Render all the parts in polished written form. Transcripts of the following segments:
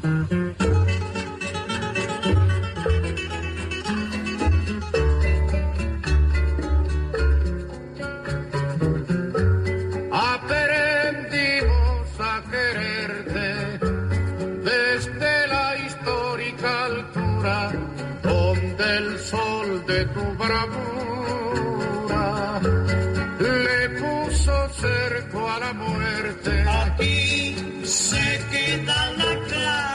Aprendimos a quererte desde la histórica altura donde el sol de tu bravura le puso cerco a la muerte. Aquí se queda la clara,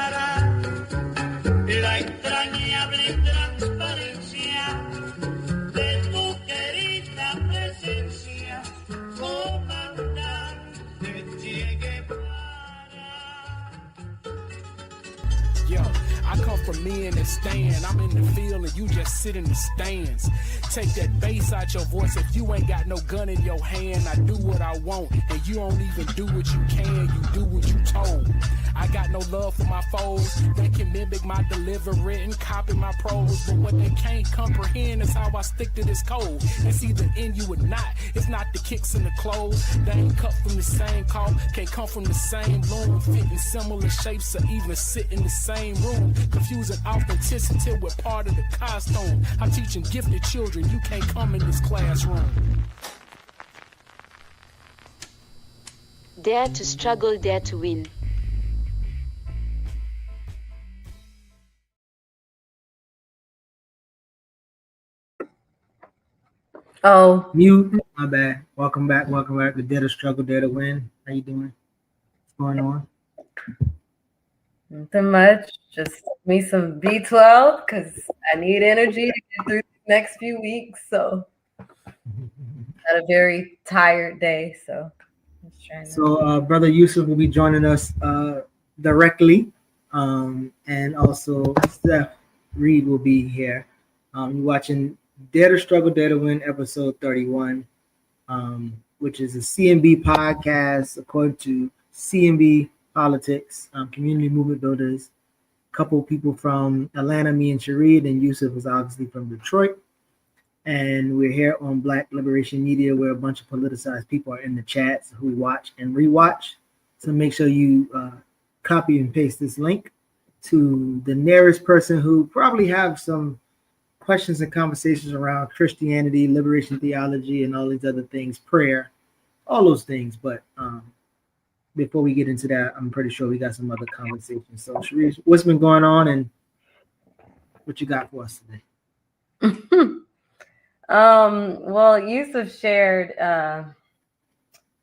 la entrañable transparencia de tu querida presencia, comandante Che Guevara. Yo, I come from me in the stand. I'm in the field and you just sit in the stands. Take that bass out your voice. If you ain't got no gun in your hand, I do what I want. And you don't even do what you can, you do what you told. I got no love for my foes. They can mimic my delivery and copy my prose. But what they can't comprehend is how I stick to this code. It's either in you or not. It's not the kicks and the clothes. They ain't cut from the same cloth. Can't come from the same loom. Fit in similar shapes or even sit in the same room. Confusing authenticity with part of the costume. I'm teaching gifted children. You can't come in this classroom. Dare to struggle, dare to win. Oh, Mute. My bad. Welcome back. Welcome back to Dare to Struggle, Dare to Win. How you doing? What's going on? nothing much. Just me some B12 because I need energy to get through the next few weeks. So, had a very tired day. So, just trying to. So, Brother Yusef will be joining us directly, and also Steff Reed will be here. You're watching Dare to Struggle, Dare to Win, episode 31, which is a CMB podcast according to CMB Politics, community movement builders. A couple people from Atlanta, me and Cherie, and Yusef was obviously from Detroit. And we're here on Black Liberation Media, where a bunch of politicized people are in the chats who watch and rewatch. So make sure you copy and paste this link to the nearest person who probably have some questions and conversations around Christianity, liberation theology, and all these other things, prayer, all those things. But before we get into that, I'm pretty sure we got some other conversations. So, Cherie, what's been going on and what you got for us today? Well, Yusef shared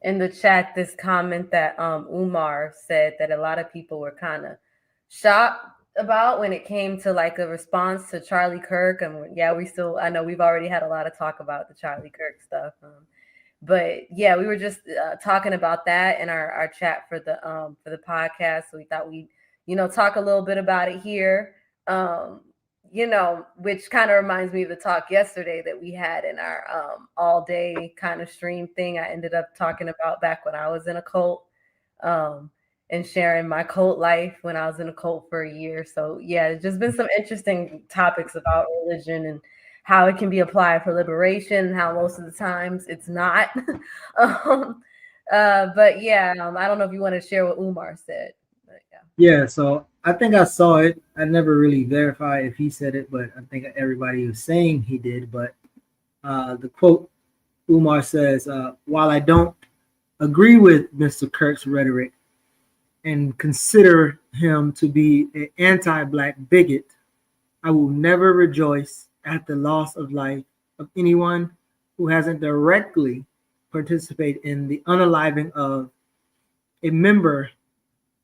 in the chat this comment that Umar said that a lot of people were kind of shocked about when it came to like a response to Charlie Kirk. And yeah, I know we've already had a lot of talk about the Charlie Kirk stuff. But yeah, we were just talking about that in our chat for the podcast. So we thought we'd, talk a little bit about it here. Which kind of reminds me of the talk yesterday that we had in our all day kind of stream thing. I ended up talking about back when I was in a cult and sharing my cult life when I was in a cult for a year. So yeah, it's just been some interesting topics about religion and how it can be applied for liberation and how most of the times it's not. But yeah, I don't know if you want to share what Umar said. But Yeah, so I think I saw it. I never really verified if he said it, but I think everybody was saying he did. But the quote, Umar says, while I don't agree with Mr. Kirk's rhetoric and consider him to be an anti-Black bigot, I will never rejoice at the loss of life of anyone who hasn't directly participated in the unaliving of a member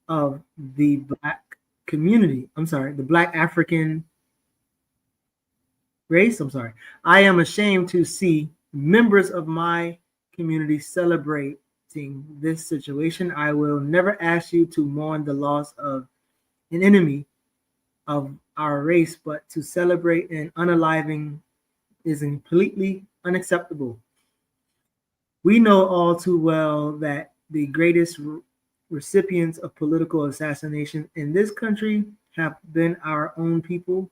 of the Black community. The Black African race. I am ashamed to see members of my community celebrating this situation. I will never ask you to mourn the loss of an enemy of our race, but to celebrate an unaliving is completely unacceptable. We know all too well that the greatest recipients of political assassination in this country have been our own people.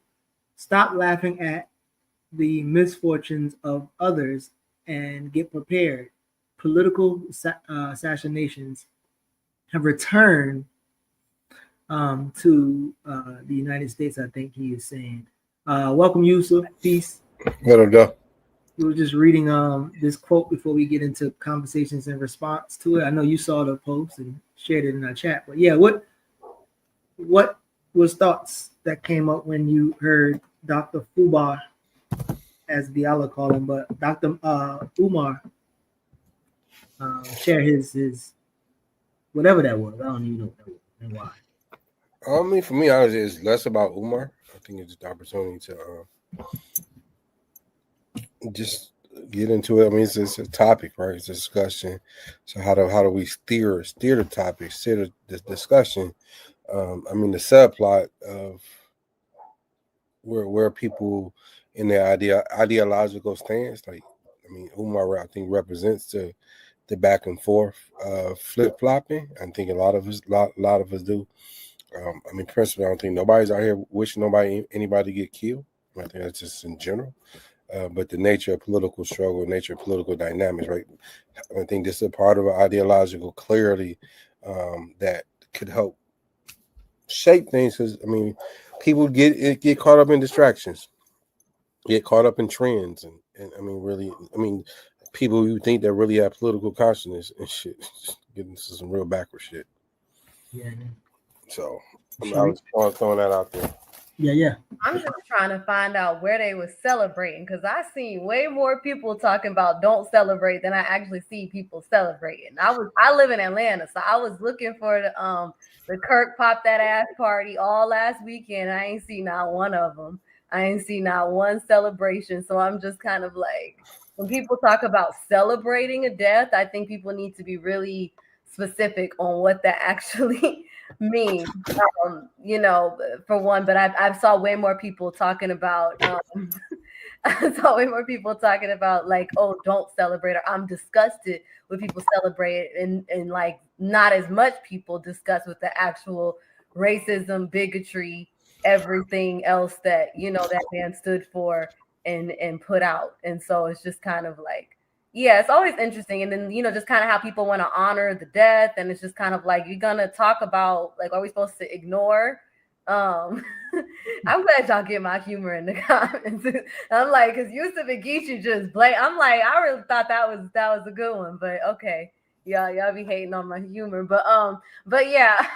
Stop laughing at the misfortunes of others and get prepared. Political assassinations have returned to the United States. I think he is saying, "Welcome, Yusef. Peace." Let him go. We were just reading this quote before we get into conversations in response to it. I know you saw the post and shared it in our chat, but yeah, what was thoughts that came up when you heard Dr. Fubar, as Diallo called him, but Dr. Umar share his whatever that was. I don't even know what that was and why. I mean, for me, honestly, it's less about Umar. I think it's just the opportunity to just get into it. I mean, it's a topic, right? It's a discussion. So how do we steer the topic, steer the discussion? I mean, the subplot of where people in their ideological stance, like, I mean, Umar, I think, represents the back and forth flip flopping. I think a lot of us do. I mean, personally, I don't think nobody's out here wishing anybody get killed. I think that's just in general. But the nature of political struggle, nature of political dynamics, right? I think this is a part of an ideological clarity that could help shape things. Because I mean, people get caught up in distractions, get caught up in trends, and I mean, really, I mean, people who think they really have political consciousness and shit, getting into some real backward shit. Yeah. So I was throwing that out there. Yeah. I'm just trying to find out where they were celebrating, because I seen way more people talking about don't celebrate than I actually see people celebrating. I live in Atlanta, so I was looking for the Kirk pop that ass party all last weekend. I ain't seen not one of them. I ain't seen not one celebration. So I'm just kind of like, when people talk about celebrating a death, I think people need to be really specific on what that actually means. You know, for one, but I saw way more people talking about I saw way more people talking about like, oh, don't celebrate, or I'm disgusted when people celebrate it, and like not as much people discuss with the actual racism, bigotry, everything else that, you know, that man stood for and put out. And so it's just kind of like, yeah, it's always interesting. And then, you know, just kind of how people want to honor the death. And it's just kind of like, you're going to talk about, like, are we supposed to ignore? I'm glad y'all get my humor in the comments. I'm like, because Yusef and Geechee just blame. I'm like, I really thought that was a good one, but okay. Y'all be hating on my humor. But yeah.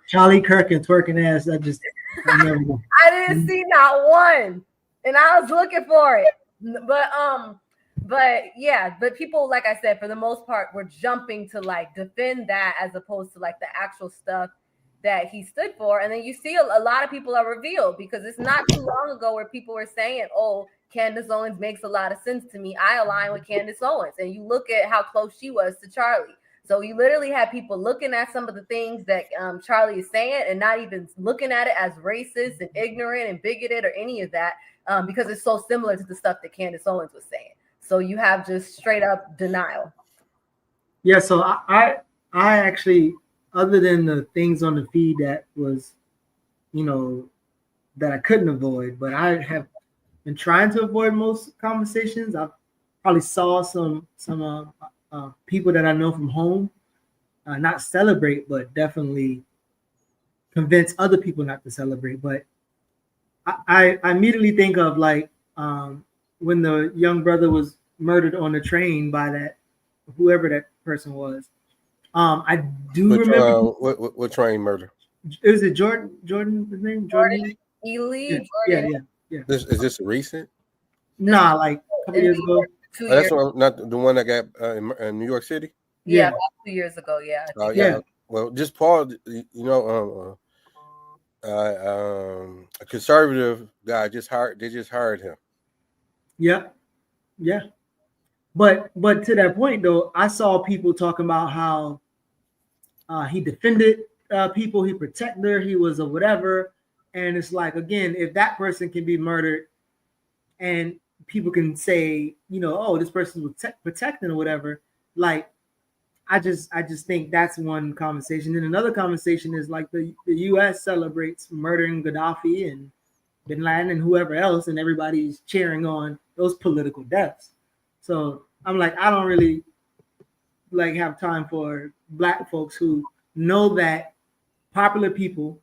Charlie Kirk and twerking ass, I didn't see not one. And I was looking for it. But yeah, but people, like I said, for the most part, were jumping to like defend that as opposed to like the actual stuff that he stood for. And then you see a lot of people are revealed, because it's not too long ago where people were saying, oh, Candace Owens makes a lot of sense to me. I align with Candace Owens. And you look at how close she was to Charlie. So you literally have people looking at some of the things that Charlie is saying and not even looking at it as racist and ignorant and bigoted or any of that, because it's so similar to the stuff that Candace Owens was saying. So you have just straight up denial. Yeah, so I actually, other than the things on the feed that was, you know, that I couldn't avoid, but I have been trying to avoid most conversations. I probably saw some people that I know from home not celebrate, but definitely convince other people not to celebrate. But I immediately think of like when the young brother was murdered on the train by that whoever that person was. I do remember what train murder. Is it Jordan? His name Jordan. Ely. Yeah. Is this recent? Nah, like a couple years ago. That's not the one that got in New York City. Yeah, about 2 years ago. Yeah. Yeah. Well, just Paul. You know, a conservative guy just hired him. Yeah. But to that point though, I saw people talking about how he defended people, he protected her, he was a whatever. And it's like, again, if that person can be murdered and people can say, you know, oh, this person was protecting or whatever, like I just think that's one conversation. And another conversation is like the US celebrates murdering Gaddafi and Bin Laden and whoever else, and everybody's cheering on those political deaths. So I'm like, I don't really like have time for Black folks who know that popular people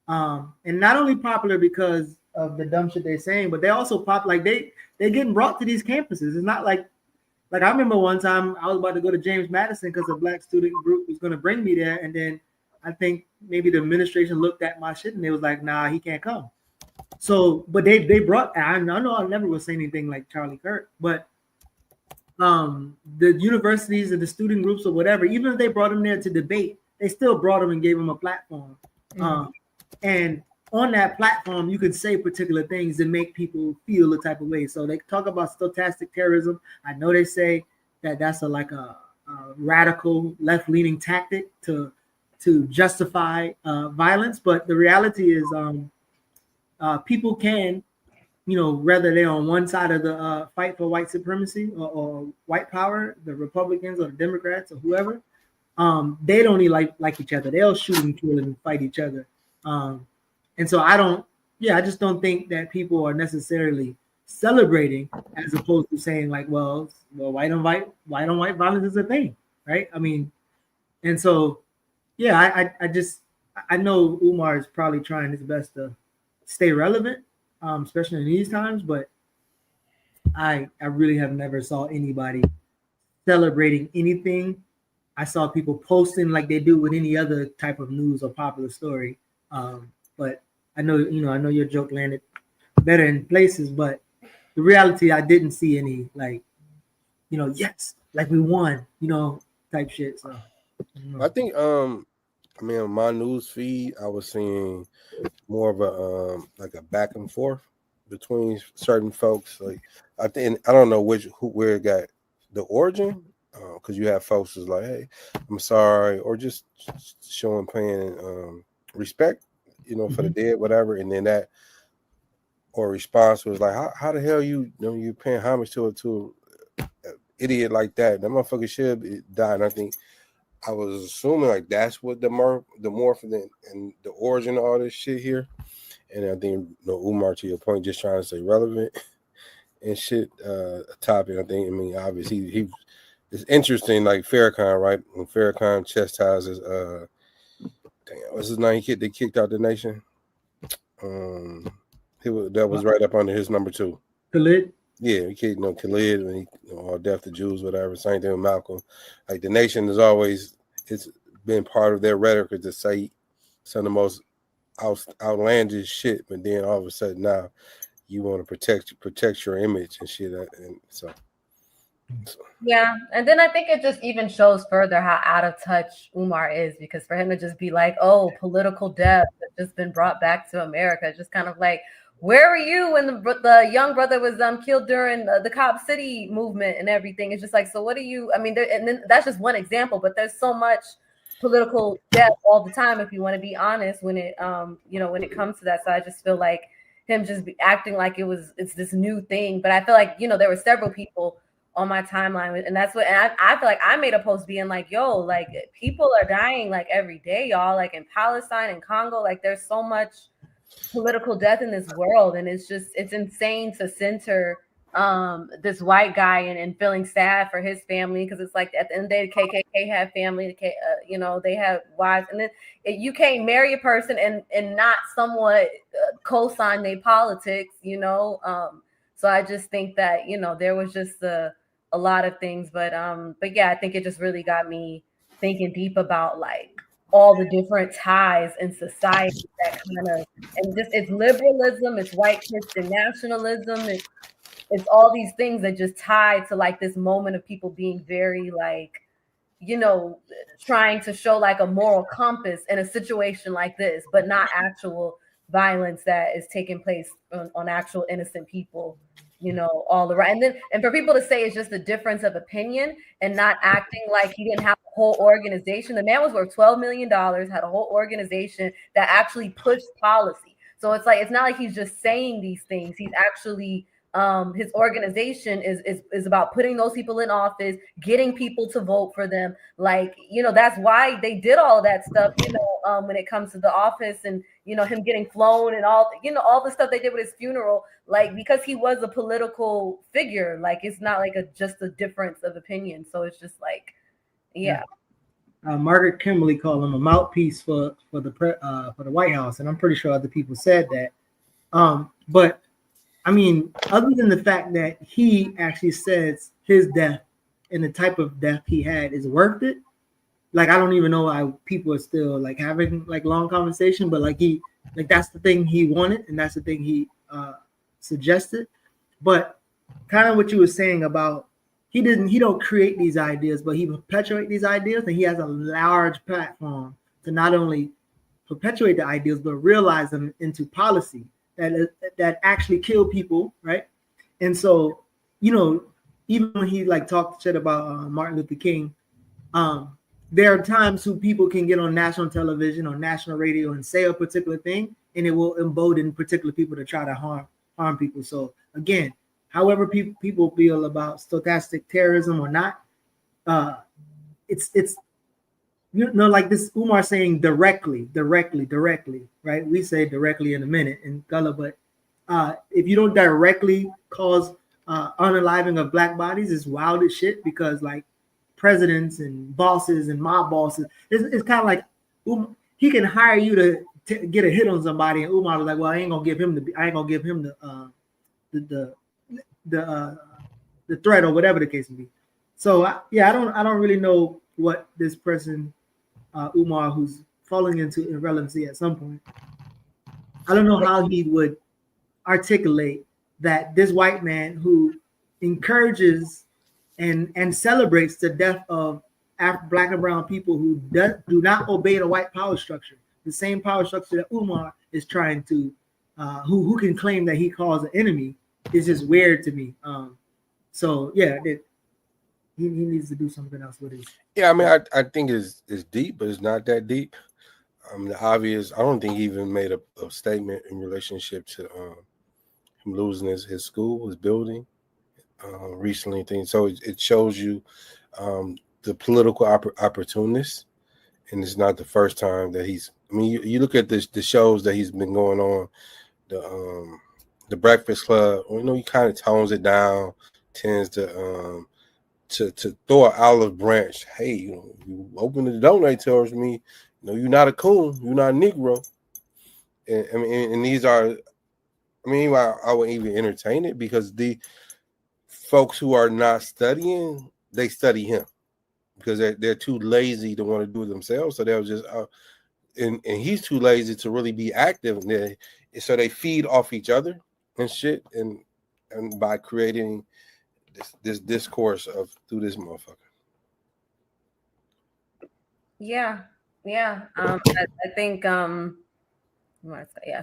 And not only popular because of the dumb shit they're saying, but they also pop like they're getting brought to these campuses. It's not like I remember one time I was about to go to James Madison because a black student group was going to bring me there, and then I think maybe the administration looked at my shit and they was like, "Nah, he can't come." So, but they brought. I know I never was saying anything like Charlie Kirk, but the universities and the student groups or whatever, even if they brought him there to debate, they still brought him and gave him a platform. And on that platform, you can say particular things that make people feel a type of way. So they talk about stochastic terrorism. I know they say that that's a radical left-leaning tactic to justify violence, but the reality is people can, whether they're on one side of the fight for white supremacy or white power, the Republicans or the Democrats or whoever, they don't even like each other. They'll shoot and kill and fight each other. And so I just don't think that people are necessarily celebrating as opposed to saying like, well, white on white violence is a thing, right? I mean, and so, yeah, I know Umar is probably trying his best to stay relevant, especially in these times, but I really have never saw anybody celebrating anything. I saw people posting like they do with any other type of news or popular story. But I know your joke landed better in places, but the reality, I didn't see any yes, like we won, type shit. So I think on my news feed, I was seeing more of a back and forth between certain folks. Like I don't know where it got the origin, because you have folks who's like, "Hey, I'm sorry," or just showing paying respect, for the dead, whatever, and then that or response was like, "How the hell you paying homage to an idiot like that? That motherfucker should die." And I think I was assuming like that's what the morph and the origin of all this shit here. And I think Umar, to your point, just trying to stay relevant and shit. A topic. Obviously he it's interesting. Like Farrakhan, right? When Farrakhan chastises, what's his name? They kicked out the nation. That was right up under his number 2. Khalid. Yeah, he kicked Khalid and all death to Jews, whatever. Same thing with Malcolm. Like the nation is always, it's been part of their rhetoric to say some of the most outlandish shit, but then all of a sudden now you want to protect your image and shit, and so. Yeah, and then I think it just even shows further how out of touch Umar is, because for him to just be like, "Oh, political death has just been brought back to America," just kind of like, where were you when the young brother was killed during the Cop City movement and everything? It's just like, so what do you? I mean, and then that's just one example, but there's so much political death all the time, if you want to be honest, when it when it comes to that. So I just feel like him just acting like it's this new thing. But I feel like there were several people on my timeline, and that's what, and I feel like I made a post being like, yo, like people are dying like every day, y'all, like in Palestine and Congo, like there's so much political death in this world, and it's insane to center this white guy and feeling sad for his family, because it's like at the end of the day, the KKK have family, they have wives, and then you can't marry a person and not somewhat co-sign their politics, so I just think that there was just a lot of things, but yeah, I think it just really got me thinking deep about like all the different ties in society that kind of, and just it's liberalism, it's white Christian nationalism, it's all these things that just tie to like this moment of people being very like, trying to show like a moral compass in a situation like this, but not actual violence that is taking place on actual innocent people, all around. And for people to say it's just a difference of opinion and not acting like he didn't have a whole organization. The man was worth $12 million, had a whole organization that actually pushed policy. So it's like, it's not like he's just saying these things. He's actually, his organization is about putting those people in office, getting people to vote for them. Like, that's why they did all of that stuff, when it comes to the office and, him getting flown and all, all the stuff they did with his funeral, like, because he was a political figure. Like, it's not like just a difference of opinion. So it's just like, yeah. Margaret Kimberly called him a mouthpiece for the White House, and I'm pretty sure other people said that. But I mean, other than the fact that he actually says his death and the type of death he had is worth it, like I don't even know why people are still like having like long conversation, but like that's the thing he wanted and that's the thing he suggested. But kind of what you were saying about he don't create these ideas, but he perpetuate these ideas, and he has a large platform to not only perpetuate the ideas but realize them into policy that actually kill people, right? And so, even when he like talked shit about Martin Luther King, there are times who people can get on national television or national radio and say a particular thing, and it will embolden particular people to try to harm people. So again, however people feel about stochastic terrorism or not, it's like this Umar saying directly, right? We say directly in a minute in Gullah, but if you don't directly cause unaliving of black bodies, it's wild as shit, because like presidents and bosses and mob bosses, it's kind of like he can hire you to get a hit on somebody, and Umar was like, well, I ain't gonna give him the threat or whatever the case may be. So I don't really know what this person Umar, who's falling into irrelevancy at some point, I don't know how he would articulate that this white man who encourages and celebrates the death of black and brown people who do not obey the white power structure, the same power structure that Umar is trying to, who can claim that he calls an enemy, is just weird to me. So yeah, he needs to do something else with it. Yeah, I mean, I think it's deep, but it's not that deep. The obvious, I don't think he even made a statement in relationship to him losing his school, his building recently. So it shows you the political opportunist, and it's not the first time that he's. I mean, you look at the shows that he's been going on, the Breakfast Club. He kind of tones it down, tends to throw an olive branch. Hey, you open the donate towards me. You're not a coon. You're not a Negro. And I mean, and these are. I mean, I would even entertain it, because the folks who are not studying, they study him because they're too lazy to want to do it themselves. So they'll just, and he's too lazy to really be active. And so they feed off each other and shit, and by creating this discourse through this motherfucker. Yeah. I think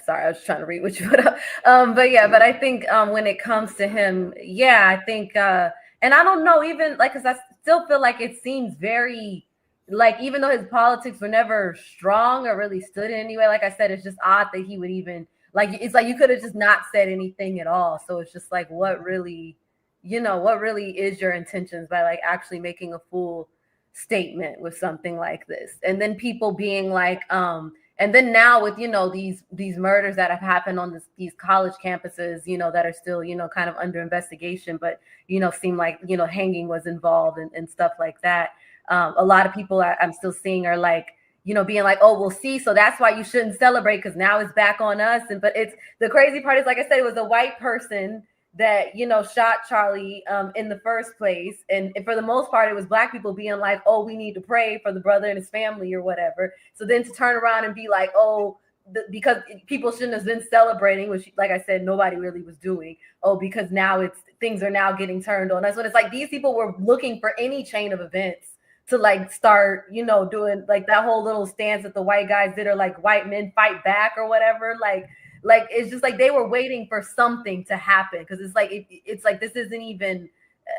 sorry, I was trying to read what you put up. But I think when it comes to him, I think and I don't know, even like, because I still feel like it seems very like, even though his politics were never strong or really stood in any way, like I said, it's just odd that he would even like, it's like you could have just not said anything at all. So it's just like, what really is your intentions by like actually making a full statement with something like this? And then people being like, and then now with, these murders that have happened on these college campuses, that are still, kind of under investigation, but, seem like, hanging was involved and stuff like that. A lot of people I'm still seeing are like, being like, oh, we'll see. So that's why you shouldn't celebrate, because now it's back on us. But it's the crazy part is, like I said, it was a white person that, shot Charlie in the first place. And for the most part, it was black people being like, oh, we need to pray for the brother and his family or whatever. So then to turn around and be like, oh, because people shouldn't have been celebrating, which, like I said, nobody really was doing. Oh, because now things are now getting turned on us. So it's like these people were looking for any chain of events to like start, doing like that whole little stance that the white guys did, or like white men fight back or whatever. Like it's just like they were waiting for something to happen, because it's like it's like this isn't even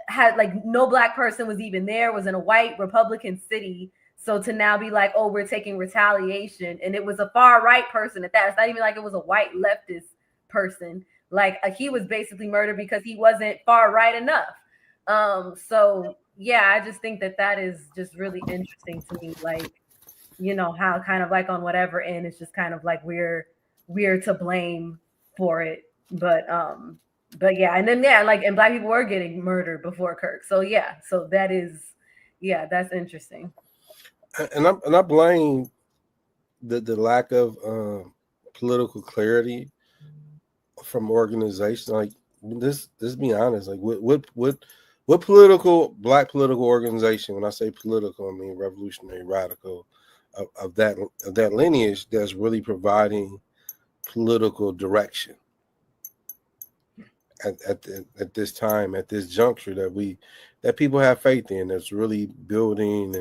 had like no black person was even there, was in a white Republican city. So to now be like, oh, we're taking retaliation, and it was a far right person at that. It's not even like it was a white leftist person. Like he was basically murdered because he wasn't far right enough. So yeah, I just think that is just really interesting to me. Like, how kind of like on whatever end, it's just kind of like we're to blame for it. But yeah, and then like, and black people were getting murdered before Kirk. So yeah, so that is, that's interesting. And I blame the lack of political clarity from organizations. Like this be honest. Like what black political organization? When I say political, I mean revolutionary, radical, of that lineage that's really providing political direction at this time, at this juncture that people have faith in, that's really building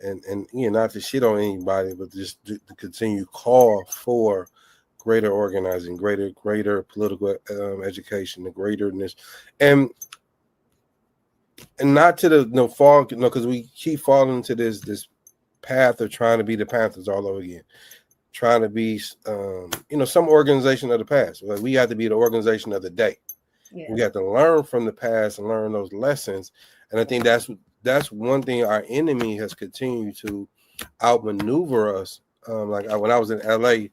and not to shit on anybody, but just to continue call for greater organizing, greater political education, the greaterness, and not to the fall, because we keep falling into this path of trying to be the Panthers all over again, trying to be some organization of the past. Like we have to be the organization of the day. Yeah. We have to learn from the past and learn those lessons, and I think that's one thing our enemy has continued to outmaneuver us. Like when I was in LA,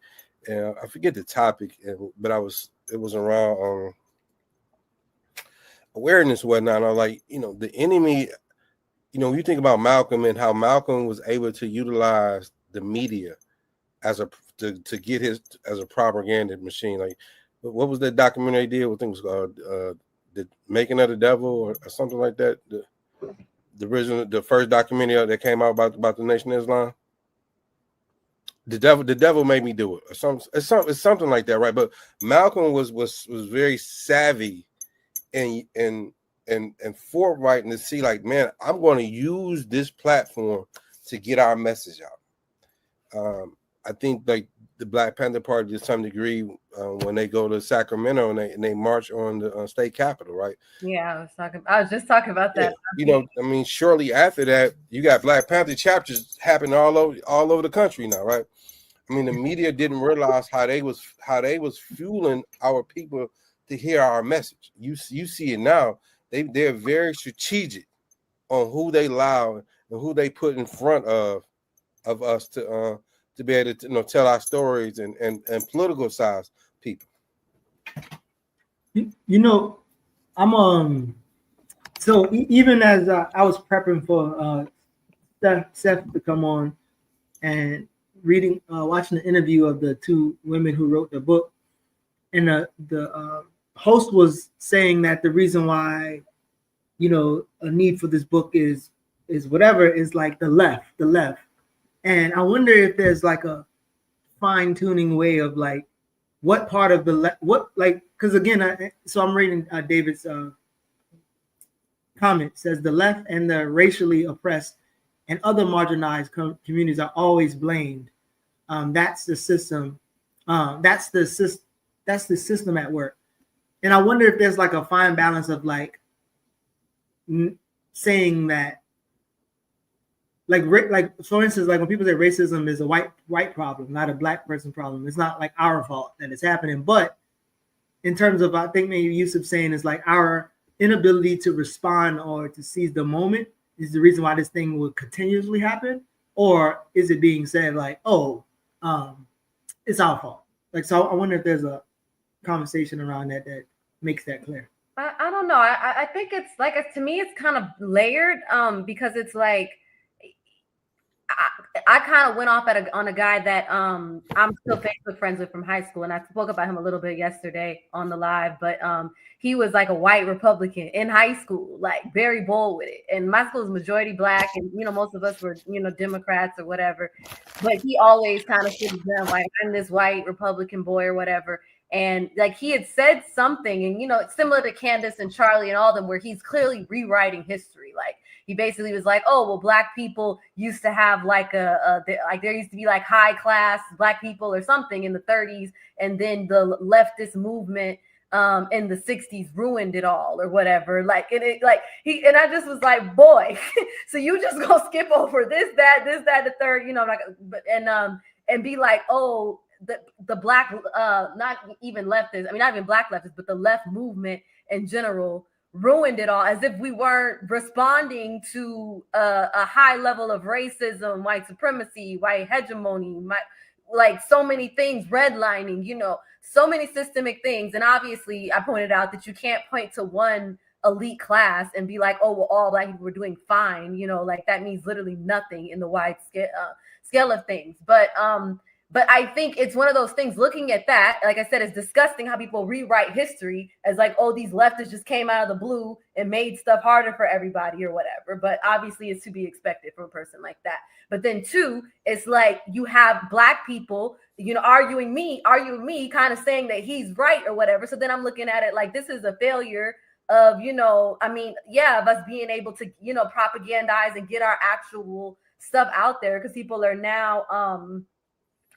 and I forget the topic, but it was around awareness and whatnot. And I was like, the enemy, when you think about Malcolm and how Malcolm was able to utilize the media to get his as a propaganda machine. Like, what was that documentary deal? I think it was called The Making of the Devil or something like that. The first documentary that came out about the Nation of Islam. The devil made me do it, or it's something like that, right? But Malcolm was very savvy and forthright to see, like, man, I'm going to use this platform to get our message out. I think like the Black Panther Party to some degree when they go to Sacramento and they march on the state capitol, right? Yeah, I was just talking about that. Yeah. Shortly after that, you got Black Panther chapters happening all over the country now, right? I mean, the media didn't realize how they was fueling our people to hear our message. You see it now. They're very strategic on who they allow and who they put in front of us to be able to tell our stories and political size people. I'm so even as I was prepping for Steph to come on and reading, watching the interview of the two women who wrote the book, and the host was saying that the reason why a need for this book is whatever is like the left, and I wonder if there's like a fine-tuning way of like what part of the because again, so I'm reading David's comment. Says the left and the racially oppressed and other marginalized communities are always blamed. That's the system. That's the system at work. And I wonder if there's like a fine balance of like saying that, like for instance, like when people say racism is a white problem, not a black person problem. It's not like our fault that it's happening. But in terms of, I think maybe Yusef saying is like our inability to respond or to seize the moment is the reason why this thing will continuously happen. Or is it being said like, it's our fault? Like, so I wonder if there's a conversation around that makes that clear. I don't know. I think it's like, to me, it's kind of layered because it's like, I kind of went off on a guy that I'm still Facebook friends with from high school, and I spoke about him a little bit yesterday on the live. But he was like a white Republican in high school, like very bold with it. And my school is majority black, and most of us were Democrats or whatever. But he always kind of stood down like, I'm this white Republican boy or whatever. And like he had said something, and it's similar to Candace and Charlie and all them, where he's clearly rewriting history. Like he basically was like, oh, well, black people used to have like there used to be like high class black people or something in the 30s, and then the leftist movement in the 60s ruined it all or whatever. Like and I just was like, boy, so you just gonna skip over this, that, the third, and be like, oh, the black, not even leftists, not even black leftists, but the left movement in general ruined it all, as if we weren't responding to a high level of racism, white supremacy, white hegemony, like so many things, redlining, so many systemic things. And obviously I pointed out that you can't point to one elite class and be like, oh, well, all Black people were doing fine, you know, like that means literally nothing in the wide scale of things. But I think it's one of those things, looking at that, like I said, it's disgusting how people rewrite history as like, oh, these leftists just came out of the blue and made stuff harder for everybody or whatever. But obviously it's to be expected from a person like that. But then two, it's like you have Black people, you know, arguing me, kind of saying that he's right or whatever. So then I'm looking at it like this is a failure of, you know, I mean, yeah, of us being able to, you know, propagandize and get our actual stuff out there, because people are now,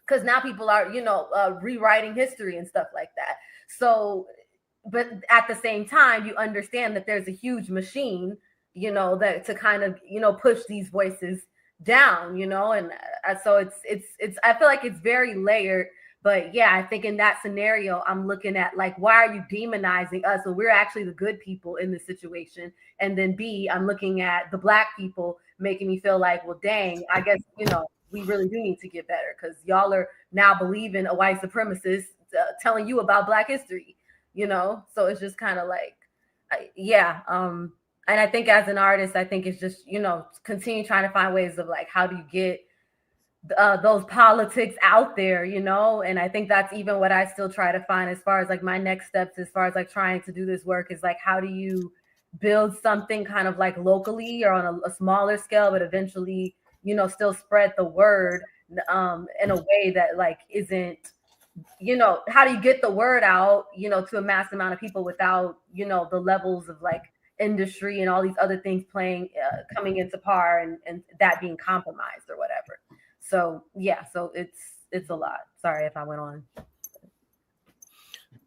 because now people are, you know, rewriting history and stuff like that. So, but at the same time, you understand that there's a huge machine, you know, that to kind of, you know, push these voices down, you know, and so it's I feel like it's very layered. But yeah, I think in that scenario, I'm looking at like, why are you demonizing us? So we're actually the good people in this situation. And then B, I'm looking at the Black people making me feel like, well, dang, I guess, you know, we really do need to get better because y'all are now believing a white supremacist telling you about Black history, you know? So it's just kind of like, yeah. And I think as an artist, I think it's just, you know, continue trying to find ways of like, how do you get those politics out there, you know? And I think that's even what I still try to find as far as like my next steps, as far as like trying to do this work, is like, how do you build something kind of like locally or on a smaller scale, but eventually, you know, still spread the word in a way that like isn't, you know, how do you get the word out, you know, to a mass amount of people without, you know, the levels of like industry and all these other things playing, coming into par and that being compromised or whatever. So yeah, so it's a lot. Sorry if I went on.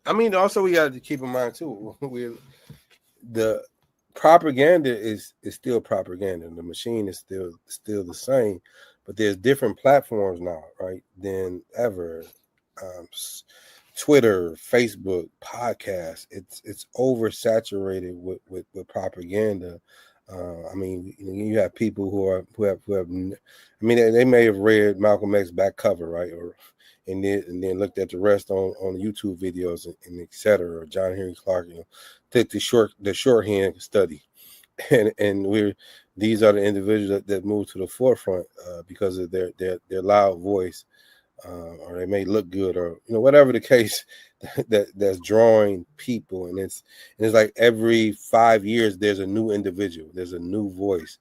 I mean, also we got to keep in mind too, the propaganda is still propaganda. The machine is still the same, but there's different platforms now, right, than ever. Twitter, Facebook, podcasts. It's oversaturated with propaganda. I mean, you have people who have. I mean, they may have read Malcolm X's back cover, right, and then looked at the rest on YouTube videos and et cetera. Or John Henry Clark, you know, took the shorthand study, and these are the individuals that move to the forefront because of their loud voice, or they may look good, or you know, whatever the case that's drawing people. And it's like every 5 years there's a new individual, there's a new voice.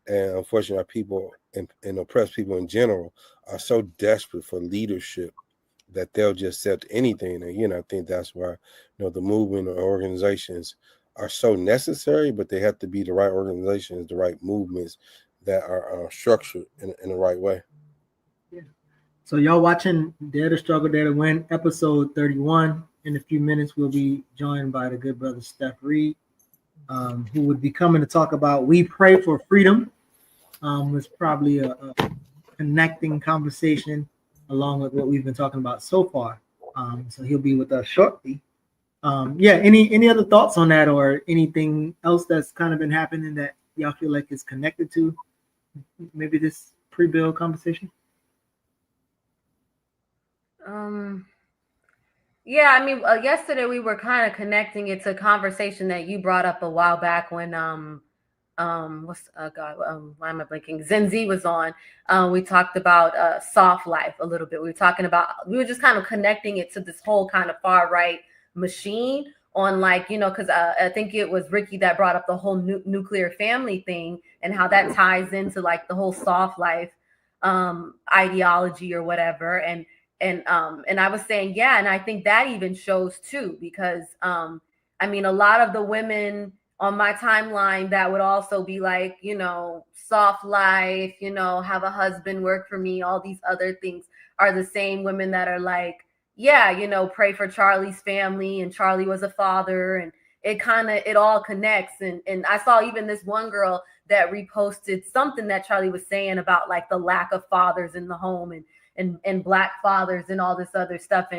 And unfortunately, our people and oppressed people in general are so desperate for leadership that they'll just accept anything. And again, I think that's why, you know, the movement or organizations are so necessary, but they have to be the right organizations, the right movements that are structured in the right way. Yeah. So y'all watching Dare to Struggle, Dare to Win, episode 31. In a few minutes, we'll be joined by the good brother Steff Reed, who would be coming to talk about We Pray for Freedom. It's probably a connecting conversation along with what we've been talking about so far. So he'll be with us shortly. Yeah, any other thoughts on that, or anything else that's kind of been happening that y'all feel like is connected to maybe this pre-bill conversation? Yeah, I mean, yesterday we were kind of connecting it to a conversation that you brought up a while back when why am I blinking? Zenzi was on. We talked about soft life a little bit. We were just kind of connecting it to this whole kind of far right machine on, like, you know, because I think it was Ricky that brought up the whole nuclear family thing and how that ties into like the whole soft life ideology or whatever. And I was saying, yeah, and I think that even shows too, because I mean, a lot of the women on my timeline that would also be like, you know, soft life, you know, have a husband, work for me, all these other things, are the same women that are like, yeah, you know, pray for Charlie's family, and Charlie was a father, and it all connects. And I saw even this one girl that reposted something that Charlie was saying about like the lack of fathers in the home and Black fathers and all this other stuff.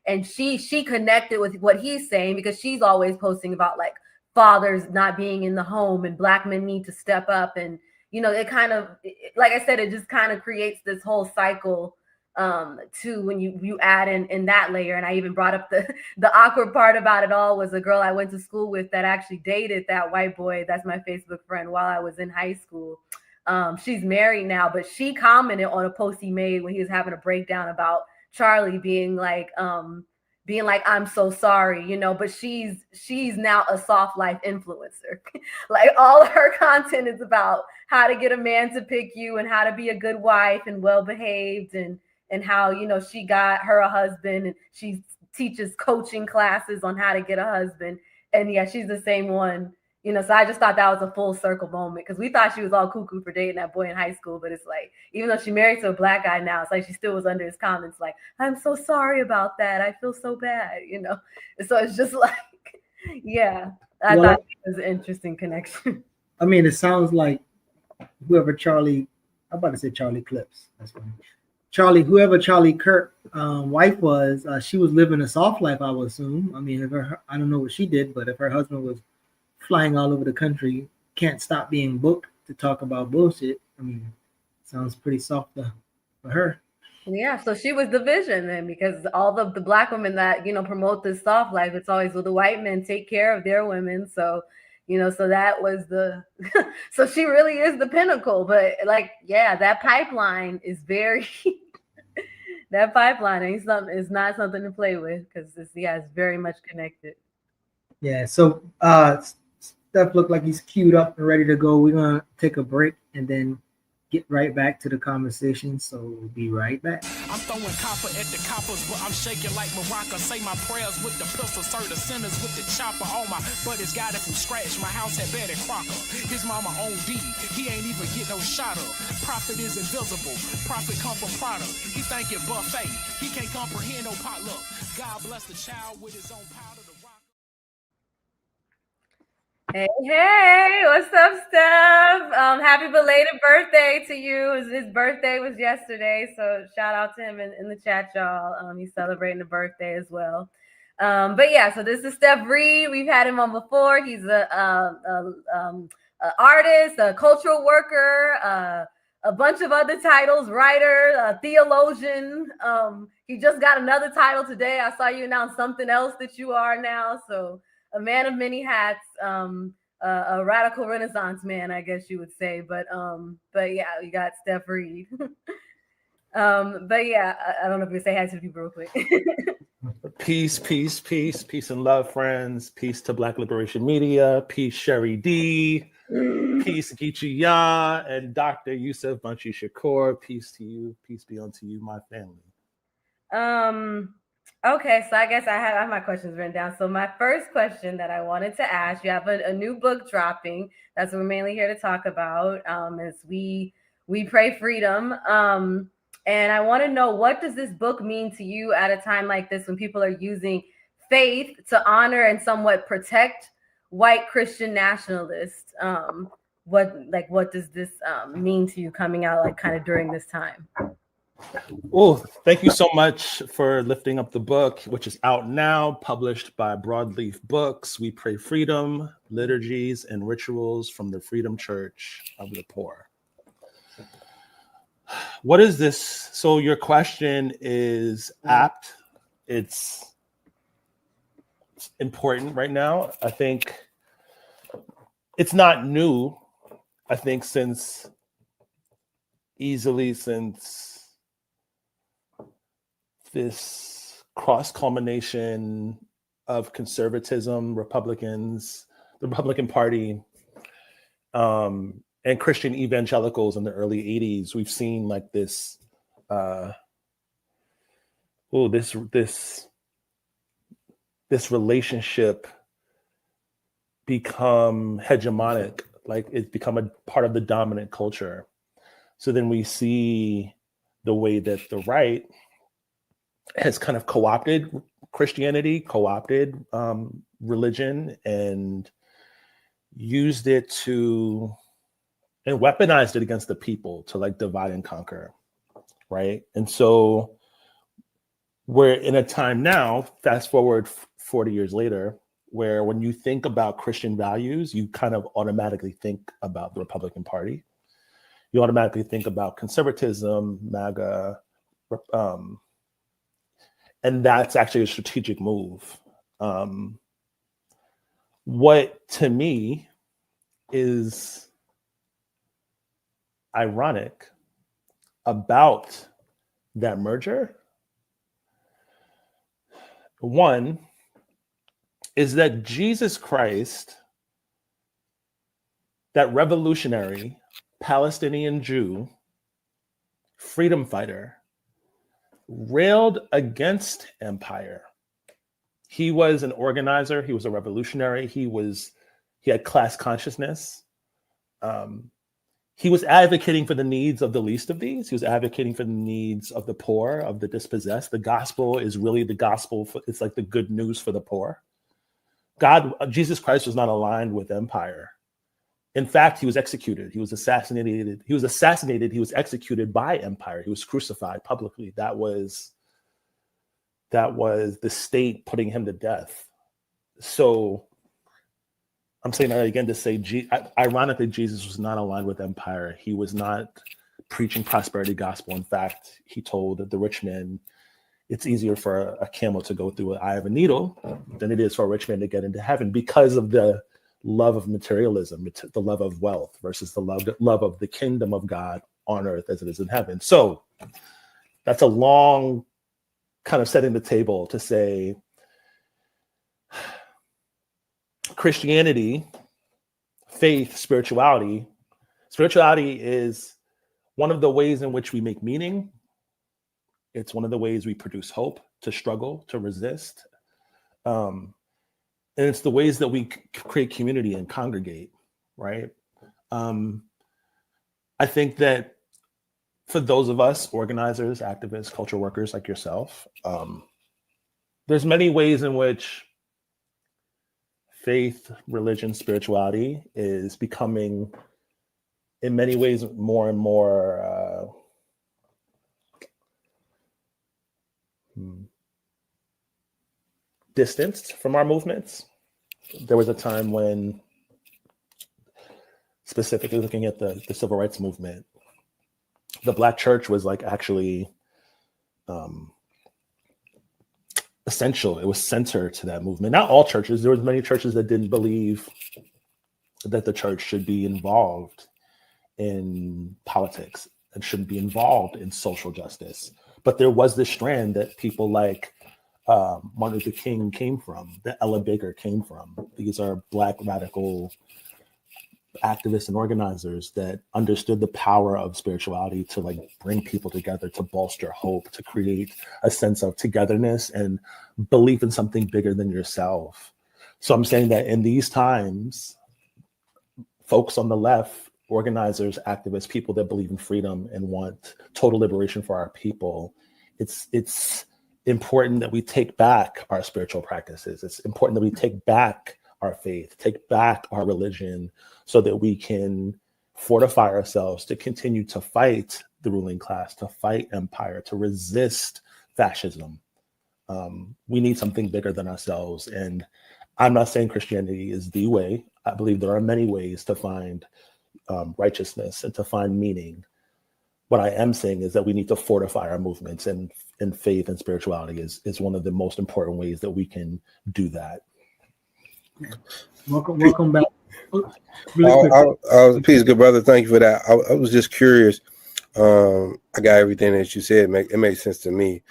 And she connected with what he's saying, because she's always posting about like fathers not being in the home and Black men need to step up. And, you know, it kind of, like I said, it just kind of creates this whole cycle too, when you add in that layer. And I even brought up the awkward part about it all was a girl I went to school with that actually dated that white boy that's my Facebook friend while I was in high school. She's married now, but she commented on a post he made when he was having a breakdown about Charlie being like I'm so sorry, you know, but she's now a soft life influencer. Like all of her content is about how to get a man to pick you and how to be a good wife and well behaved and how, you know, she got her a husband and she teaches coaching classes on how to get a husband. And yeah, she's the same one, you know, so I just thought that was a full circle moment because we thought she was all cuckoo for dating that boy in high school. But it's like, even though she married to a black guy now, it's like she still was under his comments like, I'm so sorry about that. I feel so bad, you know. And so it's just like, yeah, I thought it was an interesting connection. I mean, it sounds like whoever Charlie, I'm about to say Charlie Clips. That's funny. Whoever Charlie Kirk wife was, she was living a soft life, I would assume. I mean, I don't know what she did, but if her husband was flying all over the country, can't stop being booked to talk about bullshit, I mean, sounds pretty soft for her. Yeah, so she was the vision then, because all the black women that, you know, promote this soft life, it's always, well, the white men take care of their women. So, you know, so that was so she really is the pinnacle. But like, yeah, that pipeline is very, that pipeline is not something to play with because it's very much connected. Yeah, so Steph looked like he's queued up and ready to go. We're going to take a break and then get right back to the conversation. So we'll be right back. I'm throwing copper at the coppers, but I'm shaking like Morocco. Say my prayers with the pistol, serve the sinners with the chopper. All my buddies got it from scratch. My house had Betty Crocker. His mama owned D. He ain't even get no shot up. Profit is invisible. Profit come from product. He thinking buffet. He can't comprehend no potluck. God bless the child with his own powder to rock. Hey, what's up, Steph? Happy belated birthday to you. His birthday was yesterday, so shout out to him in the chat, y'all. He's celebrating the birthday as well. But yeah, so this is Steff Reed. We've had him on before. He's a artist, a cultural worker, a bunch of other titles, writer, theologian. He just got another title today. I saw you announce something else that you are now. So a man of many hats, a radical Renaissance man, I guess you would say. But yeah, you got Steff Reed. But yeah, I don't know if you say hi to people real quick. Peace, peace, peace, peace and love, friends. Peace to Black Liberation Media. Peace, Cherie D. Peace, Geechee, and Dr. Yusef, Bunchy, Shakur. Peace to you. Peace be unto you, my family. Okay, so I guess I have my questions written down. So my first question that I wanted to ask, you have a new book dropping. That's what we're mainly here to talk about. Is we pray freedom. And I want to know, what does this book mean to you at a time like this when people are using faith to honor and somewhat protect white Christian nationalists? What does this mean to you coming out like kind of during this time? Oh, thank you so much for lifting up the book, which is out now, published by Broadleaf Books. We Pray Freedom, Liturgies and Rituals from the Freedom Church of the Poor. What is this? So your question is apt. It's important right now. I think it's not new. I think since this cross culmination of conservatism, Republicans, the Republican Party, and Christian evangelicals in the early 80s, we've seen like this, this relationship become hegemonic, like it's become a part of the dominant culture. So then we see the way that the right has kind of co-opted Christianity, co-opted religion, and used it and weaponized it against the people to like divide and conquer, right? And so we're in a time now, fast forward 40 years later, where when you think about Christian values, you kind of automatically think about the Republican Party. You automatically think about conservatism, MAGA, And that's actually a strategic move. What to me is ironic about that merger, one, is that Jesus Christ, that revolutionary Palestinian Jew, freedom fighter, railed against empire. He was an organizer. He was a revolutionary. He had class consciousness. He was advocating for the needs of the least of these. He was advocating for the needs of the poor, of the dispossessed. The gospel is really the gospel. It's like the good news for the poor. Jesus Christ was not aligned with empire. In fact, he was executed. He was assassinated. He was executed by empire. He was crucified publicly. That was the state putting him to death. So I'm saying that again to say, ironically, Jesus was not aligned with empire. He was not preaching prosperity gospel. In fact, he told the rich man, it's easier for a camel to go through an eye of a needle than it is for a rich man to get into heaven, because of the love of materialism, the love of wealth versus the love of the kingdom of God on earth as it is in heaven. So that's a long kind of setting the table to say Christianity, faith, spirituality is one of the ways in which we make meaning. It's one of the ways we produce hope, to struggle, to resist. And it's the ways that we create community and congregate, right? I think that for those of us, organizers, activists, culture workers like yourself, there's many ways in which faith, religion, spirituality is becoming, in many ways, more and more distanced from our movements. There was a time when, specifically looking at the civil rights movement, the Black church was like actually essential. It was center to that movement. Not all churches. There was many churches that didn't believe that the church should be involved in politics and shouldn't be involved in social justice. But there was this strand that people like Martin Luther King came from, that Ella Baker came from. These are Black radical activists and organizers that understood the power of spirituality to like bring people together, to bolster hope, to create a sense of togetherness and belief in something bigger than yourself. So I'm saying that in these times, folks on the left, organizers, activists, people that believe in freedom and want total liberation for our people, it's important that we take back our spiritual practices. It's important that we take back our faith, take back our religion, so that we can fortify ourselves to continue to fight the ruling class, to fight empire, to resist fascism. We need something bigger than ourselves. And I'm not saying Christianity is the way. I believe there are many ways to find righteousness and to find meaning. What I am saying is that we need to fortify our movements, and faith and spirituality is one of the most important ways that we can do that. Welcome back. Really peace, good brother. Thank you for that. I was just curious. I got everything that you said. It makes sense to me.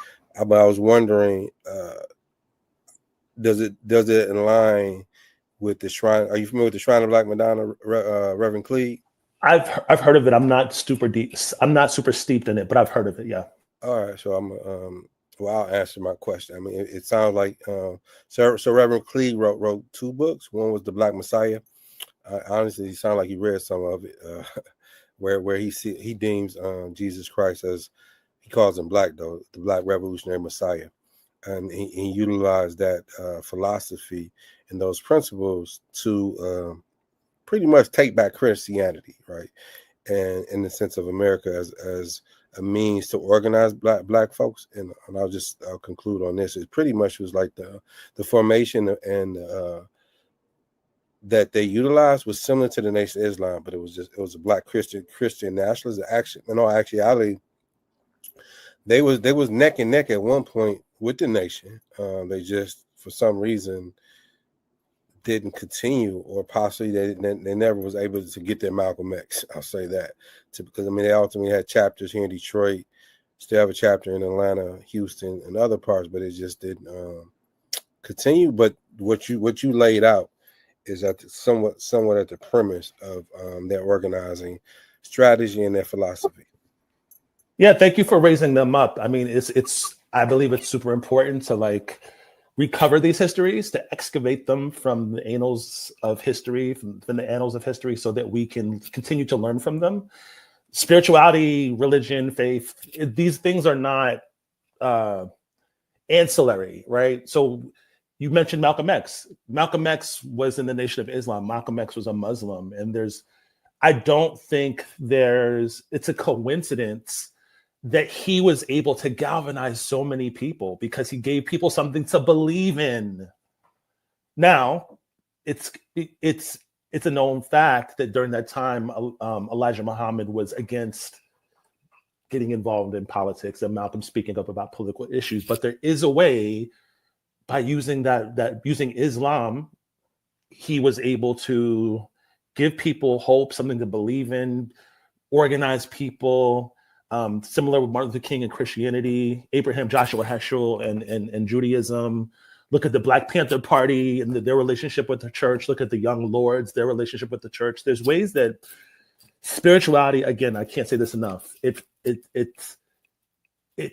But I was wondering, does it align with the shrine? Are you familiar with the Shrine of Black Madonna, Reverend Cleed? I've heard of it. I'm not super deep. I'm not super steeped in it, but I've heard of it. Yeah. All right. So I'll answer my question. I mean, it sounds like so Reverend Cleed wrote two books. One was The Black Messiah. Honestly, he sounded like he read some of it, where he deems Jesus Christ, as he calls him Black, though, the Black Revolutionary Messiah, and he utilized that philosophy and those principles to pretty much take back Christianity, right? And in the sense of America as a means to organize black folks. And I'll conclude on this. It pretty much was like the formation and that they utilized was similar to the Nation of Islam, but it was a Black Christian nationalism. Actuality, they was neck and neck at one point with the nation. They just, for some reason, didn't continue, or possibly they never was able to get their Malcolm X. I'll say that, because I mean, they ultimately had chapters here in Detroit, still have a chapter in Atlanta, Houston, and other parts, but it just didn't continue. But what you laid out is at somewhat at the premise of their organizing strategy and their philosophy. Yeah, thank you for raising them up. I mean, it's I believe it's super important to like recover these histories, to excavate them from the annals of history, from the annals of history, so that we can continue to learn from them. Spirituality, religion, faith, these things are not ancillary, right? So you mentioned Malcolm X. Malcolm X was in the Nation of Islam. Malcolm X was a Muslim. And I don't think it's a coincidence that he was able to galvanize so many people, because he gave people something to believe in. Now, it's a known fact that during that time, Elijah Muhammad was against getting involved in politics, and Malcolm speaking up about political issues. But there is a way, by using using Islam, he was able to give people hope, something to believe in, organize people. Similar with Martin Luther King and Christianity, Abraham Joshua Heschel and Judaism. Look at the Black Panther Party and their relationship with the church. Look at the Young Lords, their relationship with the church. There's ways that spirituality, again, I can't say this enough, it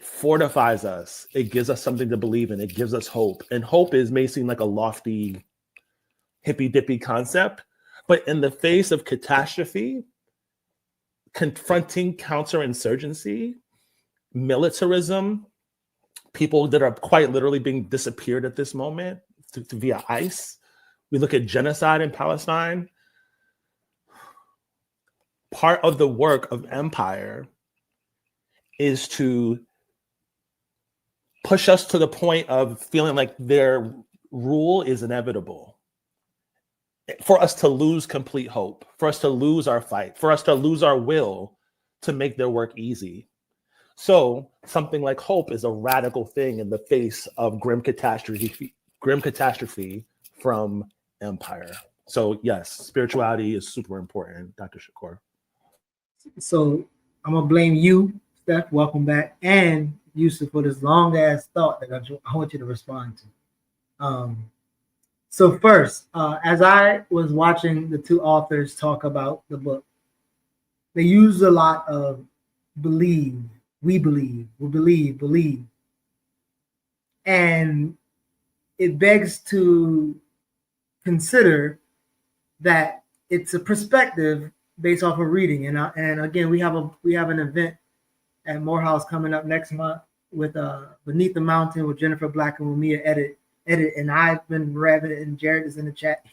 fortifies us. It gives us something to believe in. It gives us hope. And hope may seem like a lofty, hippy-dippy concept, but in the face of catastrophe, confronting counterinsurgency, militarism, people that are quite literally being disappeared at this moment via ICE. We look at genocide in Palestine. Part of the work of empire is to push us to the point of feeling like their rule is inevitable, for us to lose complete hope, for us to lose our fight, for us to lose our will to make their work easy. So something like hope is a radical thing in the face of grim catastrophe from empire. So yes, spirituality is super important, Dr. Shakur. So I'm gonna blame you, Steph. Welcome back, and Yusef, for this long ass thought that I want you to respond to. So first, as I was watching the two authors talk about the book, they used a lot of believe, we believe, believe. And it begs to consider that it's a perspective based off of reading. And again, we have an event at Morehouse coming up next month with Beneath the Mountain with Jennifer Black and Mumia Edit, and I've been revving it, and Jared is in the chat.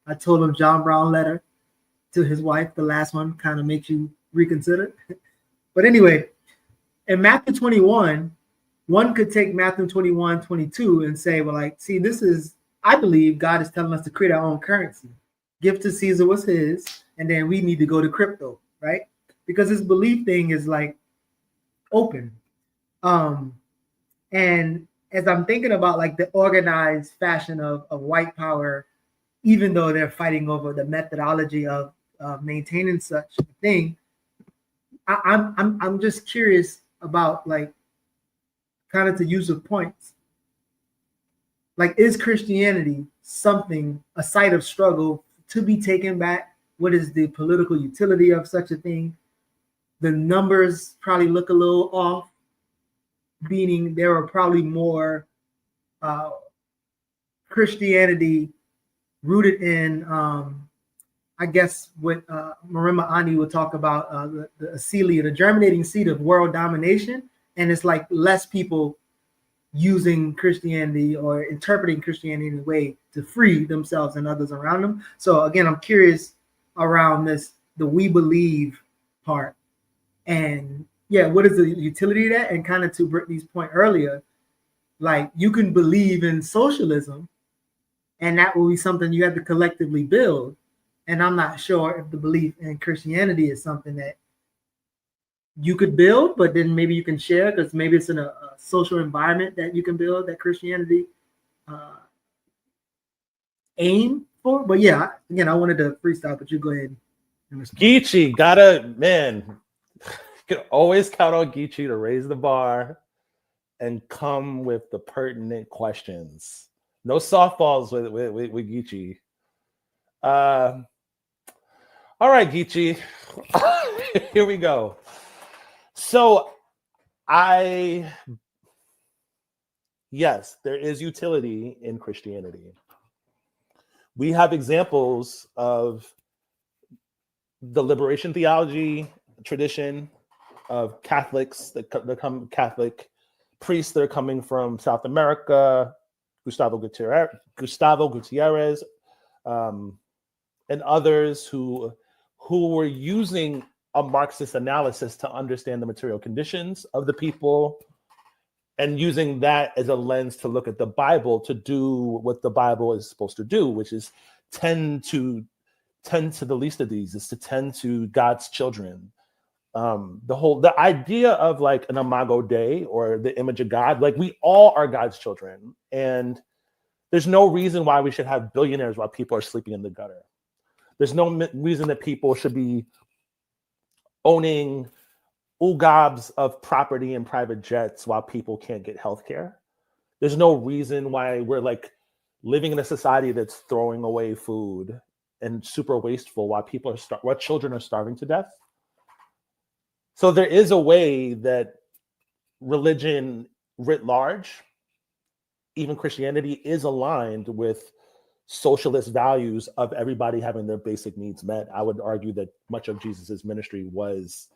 I told him John Brown letter to his wife, the last one, kind of makes you reconsider. But anyway, in Matthew 21, one could take Matthew 21, 22 and say, well, like, see, I believe God is telling us to create our own currency. Give to Caesar what's his, and then we need to go to crypto, right? Because this belief thing is like open. And as I'm thinking about like the organized fashion of white power, even though they're fighting over the methodology of maintaining such a thing, I'm just curious about, like, kind of to use of points. Like, is Christianity a site of struggle to be taken back? What is the political utility of such a thing? The numbers probably look a little off, meaning there are probably more Christianity rooted in, I guess, what Marima Ani would talk about, the acelia, the germinating seed of world domination. And it's like less people using Christianity or interpreting Christianity in a way to free themselves and others around them. So again, I'm curious around the we believe part. And yeah, what is the utility of that? And kind of to Brittany's point earlier, like, you can believe in socialism and that will be something you have to collectively build. And I'm not sure if the belief in Christianity is something that you could build, but then maybe you can share because maybe it's in a social environment that you can build that Christianity aim for. But yeah, again, I wanted to freestyle, but you go ahead and respond. Geechee, you can always count on Geechee to raise the bar and come with the pertinent questions. No softballs with Geechee. All right, Geechee. Here we go. So yes, there is utility in Christianity. We have examples of the liberation theology tradition of Catholics that come Catholic priests that are coming from South America, Gustavo Gutierrez, and others who were using a Marxist analysis to understand the material conditions of the people and using that as a lens to look at the Bible to do what the Bible is supposed to do, which is tend to the least of these, is to tend to God's children. The idea of like an imago Dei or the image of God, like we all are God's children, and there's no reason why we should have billionaires while people are sleeping in the gutter. There's no reason that people should be owning ugobs of property and private jets while people can't get healthcare. There's no reason why we're like living in a society that's throwing away food and super wasteful while while children are starving to death. So there is a way that religion writ large, even Christianity, is aligned with socialist values of everybody having their basic needs met. I would argue that much of Jesus's ministry was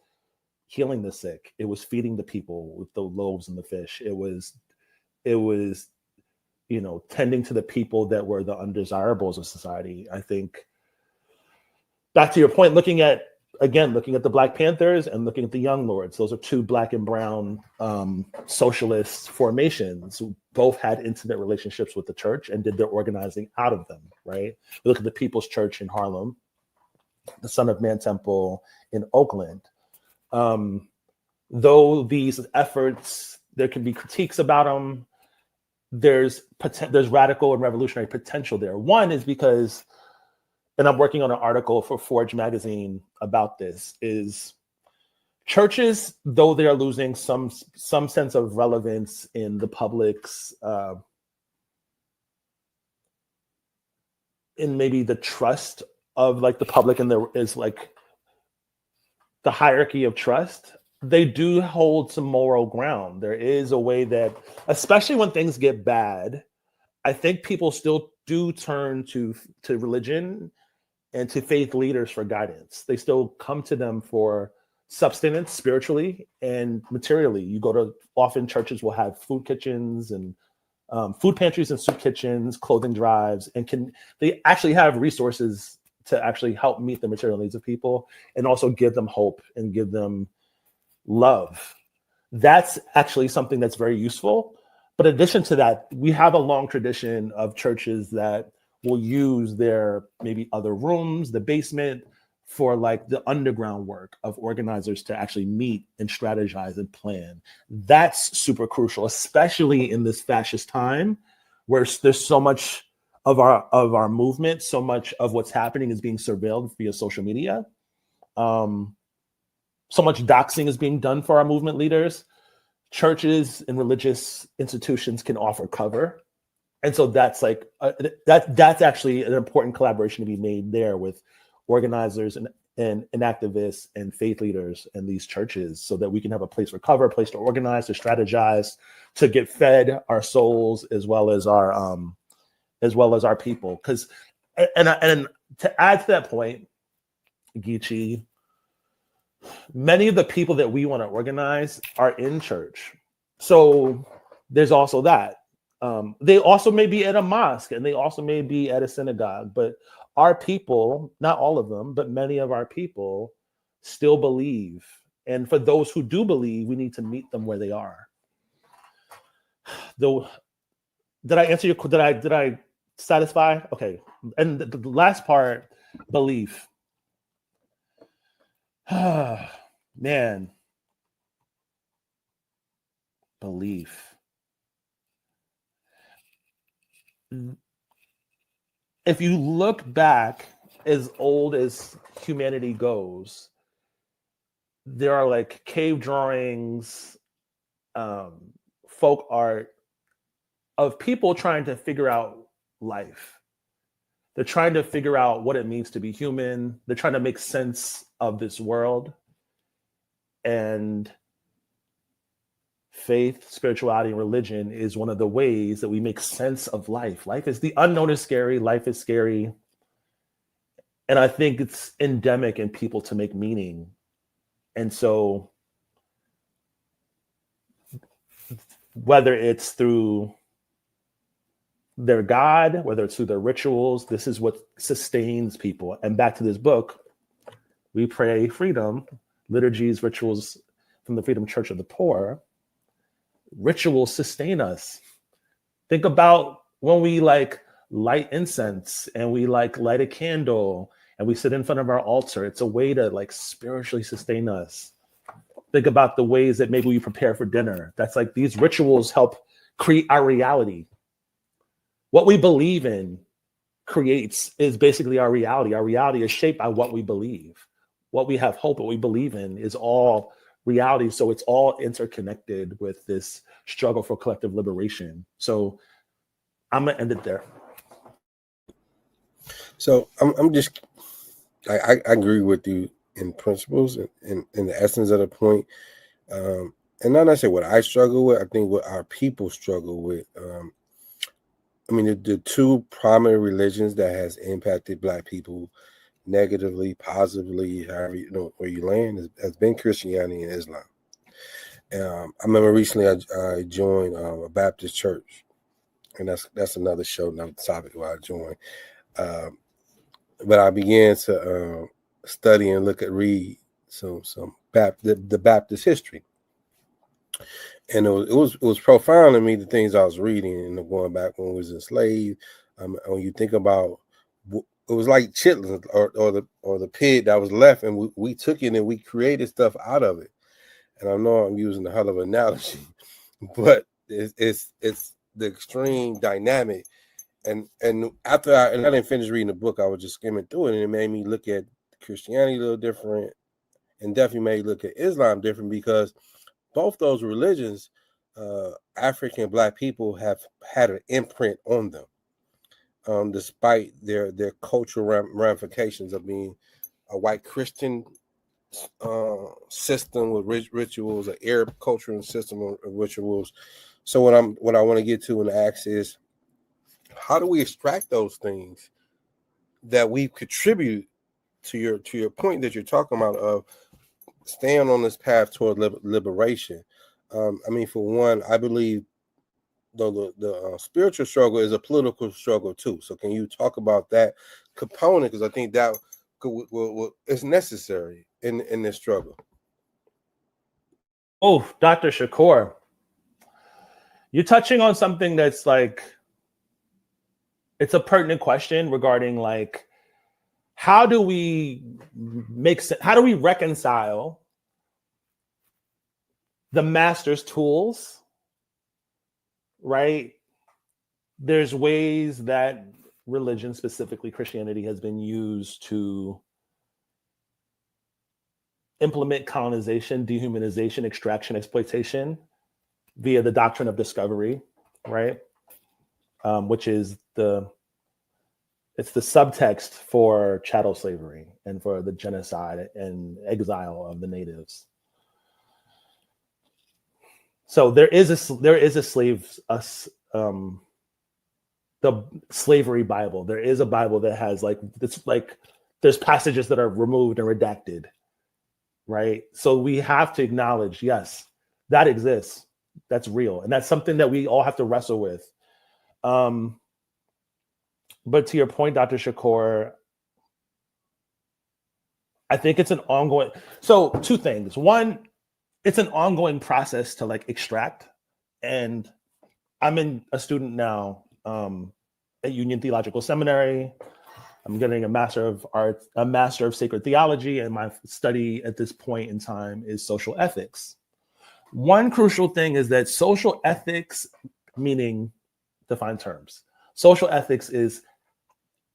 healing the sick. It was feeding the people with the loaves and the fish. It was, tending to the people that were the undesirables of society. I think, back to your point, looking at the Black Panthers and looking at the Young Lords, those are two Black and brown socialist formations who both had intimate relationships with the church and did their organizing out of them, right? We look at the People's Church in Harlem, the Son of Man Temple in Oakland. Though these efforts, there can be critiques about them, there's radical and revolutionary potential there. One is because, and I'm working on an article for Forge magazine about this, is churches, though they are losing some sense of relevance in the public's, in maybe the trust of like the public, and there is like the hierarchy of trust, they do hold some moral ground. There is a way that, especially when things get bad, I think people still do turn to religion and to faith leaders for guidance. They still come to them for sustenance spiritually and materially. Often churches will have food kitchens and food pantries and soup kitchens, clothing drives, and they actually have resources to actually help meet the material needs of people and also give them hope and give them love. That's actually something that's very useful. But in addition to that, we have a long tradition of churches that will use their maybe other rooms, the basement, for like the underground work of organizers to actually meet and strategize and plan. That's super crucial, especially in this fascist time where there's so much of our movement, so much of what's happening is being surveilled via social media. So much doxing is being done for our movement leaders. Churches and religious institutions can offer cover. And so that's like, that's actually an important collaboration to be made there with organizers and activists and faith leaders in these churches, so that we can have a place for cover, a place to organize, to strategize, to get fed our souls as well as our people. Because, and to add to that point, Geechee, many of the people that we want to organize are in church. So there's also that. They also may be at a mosque and they also may be at a synagogue, but our people, not all of them, but many of our people still believe. And for those who do believe, we need to meet them where they are. Though, did I answer your, did I satisfy? Okay. And the last part, belief. Man, belief. If you look back as old as humanity goes, there are like cave drawings, folk art of people trying to figure out life. They're trying to figure out what it means to be human. They're trying to make sense of this world. And faith, spirituality, and religion is one of the ways that we make sense of life. Life is the unknown is scary. Life is scary. And I think it's endemic in people to make meaning. And so whether it's through their God, whether it's through their rituals, this is what sustains people. And back to this book, we pray freedom, liturgies, rituals from the Freedom Church of the Poor. Rituals sustain us. Think about when we like light incense and we like light a candle and we sit in front of our altar. It's a way to like spiritually sustain us. Think about the ways that maybe we prepare for dinner. That's like these rituals help create our reality. What we believe in is basically our reality. Our reality is shaped by what we believe. What we have hope, what we believe in is all reality. So it's all interconnected with this struggle for collective liberation. So I'm gonna end it there. So I'm just, I agree with you in principles and in the essence of the point. And not necessarily what I struggle with, I think what our people struggle with. I mean, the two primary religions that has impacted Black people negatively, positively, however where you land, has been Christianity and Islam. I remember recently I joined a Baptist church, and that's another show, another topic where I joined. But I began to study and read some the Baptist history, and it was profound to me, the things I was reading and going back when we was enslaved. When you think about, it was like chitlins or the pig that was left, and we took it and we created stuff out of it. And I know I'm using a hell of an analogy, but it's the extreme dynamic. And after I didn't finish reading the book, I was just skimming through it, and it made me look at Christianity a little different, and definitely made me look at Islam different, because both those religions, African Black people have had an imprint on them, despite their cultural ramifications of being a white Christian system with rituals, an Arab cultural system of rituals. So what I want to get to and ask is, how do we extract those things that we contribute to your point that you're talking about of staying on this path toward liberation? I mean, for one, I believe the spiritual struggle is a political struggle too. So can you talk about that component? Because I think that is necessary in this struggle. Oh, Dr. Shakur, you're touching on something that's like, it's a pertinent question regarding like, how do we reconcile the master's tools, right? There's ways that religion, specifically Christianity, has been used to implement colonization, dehumanization, extraction, exploitation via the doctrine of discovery, right? Which is it's the subtext for chattel slavery and for the genocide and exile of the natives. So there is the slavery Bible. There is a Bible that has there's passages that are removed and redacted, right? So we have to acknowledge, yes, that exists. That's real. And that's something that we all have to wrestle with. But to your point, Dr. Shakur, I think it's an ongoing. So two things. One, it's an ongoing process to like extract. And I'm a student now at Union Theological Seminary. I'm getting a Master of Arts, a Master of Sacred Theology, and my study at this point in time is social ethics. One crucial thing is that social ethics, meaning defined terms. Social ethics is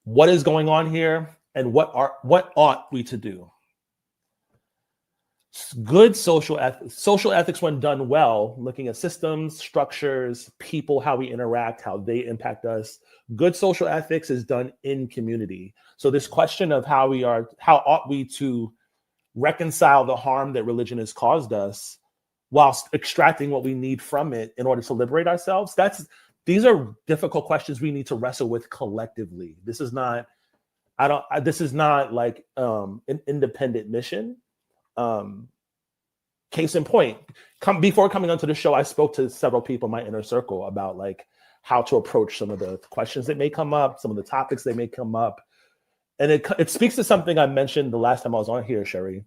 what is going on here and what ought we to do. Good social ethics when done well, looking at systems, structures, people, how we interact, how they impact us. Good social ethics is done in community. So this question of how ought we to reconcile the harm that religion has caused us whilst extracting what we need from it in order to liberate ourselves, these are difficult questions we need to wrestle with collectively. This is not like an independent mission. Case in point, before coming onto the show, I spoke to several people in my inner circle about like how to approach some of the questions that may come up, some of the topics that may come up. And it speaks to something I mentioned the last time I was on here, Cherie.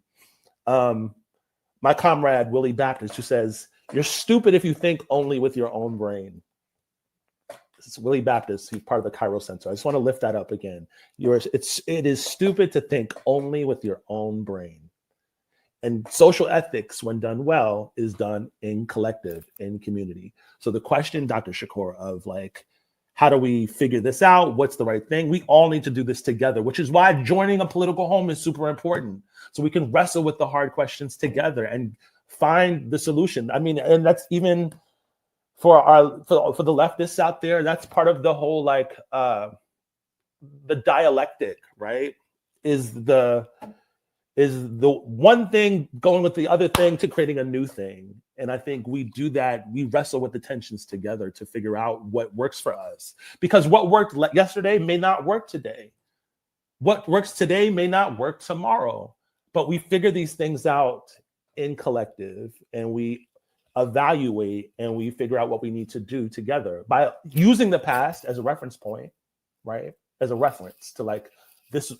My comrade, Willie Baptist, who says, "You're stupid if you think only with your own brain." This is Willie Baptist, who's part of the Cairo Center. I just want to lift that up again. It is stupid to think only with your own brain. And social ethics, when done well, is done in collective, in community. So the question, Dr. Shakur, of like, how do we figure this out? What's the right thing? We all need to do this together, which is why joining a political home is super important. So we can wrestle with the hard questions together and find the solution. I mean, and that's even for the leftists out there, that's part of the whole like the dialectic, right? Is the one thing going with the other thing to creating a new thing. And I think we do that. We wrestle with the tensions together to figure out what works for us. Because what worked yesterday may not work today. What works today may not work tomorrow. But we figure these things out in collective, and we evaluate and we figure out what we need to do together by using the past as a reference point, right? As a reference to like, this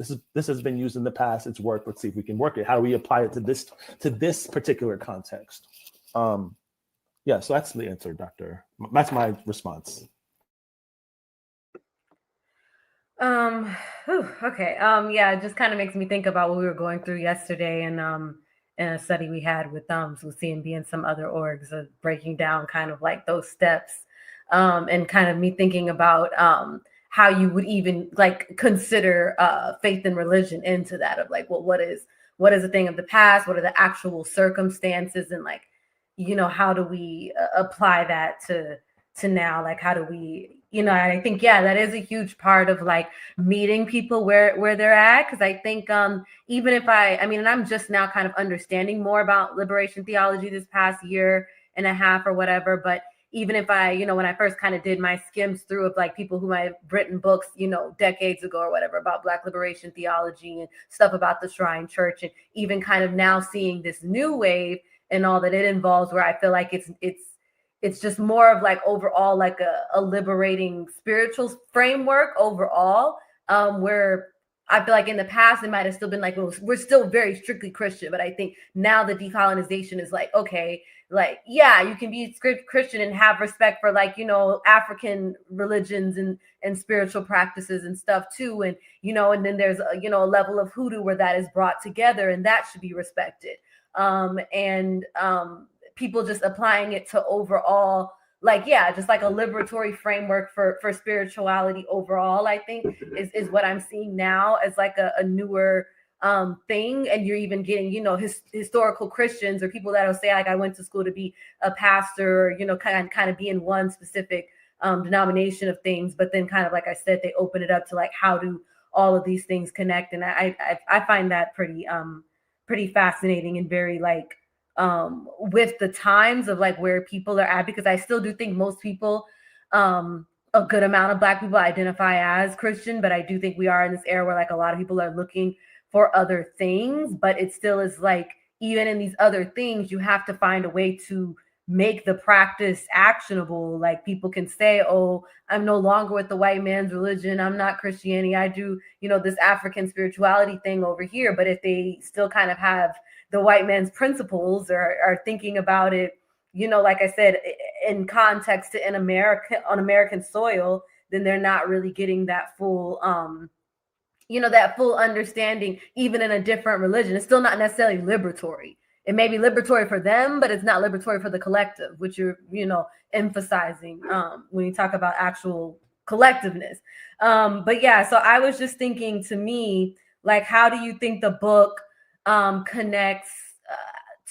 has been used in the past. It's worked. Let's see if we can work it. How do we apply it to this particular context? Yeah, so that's the answer, Doctor. That's my response. Okay. Yeah, it just kind of makes me think about what we were going through yesterday and in a study we had with CMB and some other orgs of breaking down kind of like those steps and kind of me thinking about how you would even like consider faith and religion into that of like, well, what is a thing of the past? What are the actual circumstances? And like, you know, how do we apply that to now? Like, how do we, you know, I think, yeah, that is a huge part of like meeting people where they're at. Cause I think even if I mean, and I'm just now kind of understanding more about liberation theology this past year and a half or whatever, but even if I, you know, when I first kind of did my skims through of like people who I've written books, you know, decades ago or whatever about Black liberation theology and stuff about the Shrine Church, and even kind of now seeing this new wave and all that it involves, where I feel like it's just more of like overall like a liberating spiritual framework overall, where I feel like in the past it might have still been like, well, we're still very strictly Christian, but I think now the decolonization is like, okay, like, yeah, you can be Christian and have respect for like, you know, African religions and spiritual practices and stuff too. And, you know, and then there's a, you know, a level of hoodoo where that is brought together and that should be respected. People just applying it to overall, like, yeah, just like a liberatory framework for spirituality overall, I think is what I'm seeing now as like a newer thing. And you're even getting, you know, historical Christians or people that'll say like, I went to school to be a pastor, or, you know, kind of be in one specific denomination of things. But then kind of, like I said, they open it up to like, how do all of these things connect? And I find that pretty fascinating and very like, with the times of like where people are at, because I still do think most people, a good amount of Black people identify as Christian, but I do think we are in this era where like a lot of people are looking for other things, but it still is like, even in these other things, you have to find a way to make the practice actionable. Like people can say, oh, I'm no longer with the white man's religion. I'm not Christianity. I do, you know, this African spirituality thing over here. But if they still kind of have the white man's principles or are thinking about it, you know, like I said, in context to in America, on American soil, then they're not really getting that full, you know, that full understanding, even in a different religion. It's still not necessarily liberatory. it may be liberatory for them, but it's not liberatory for the collective, which you're, emphasizing when you talk about actual collectiveness. But yeah, so I was just thinking, to me, like, how do you think the book connects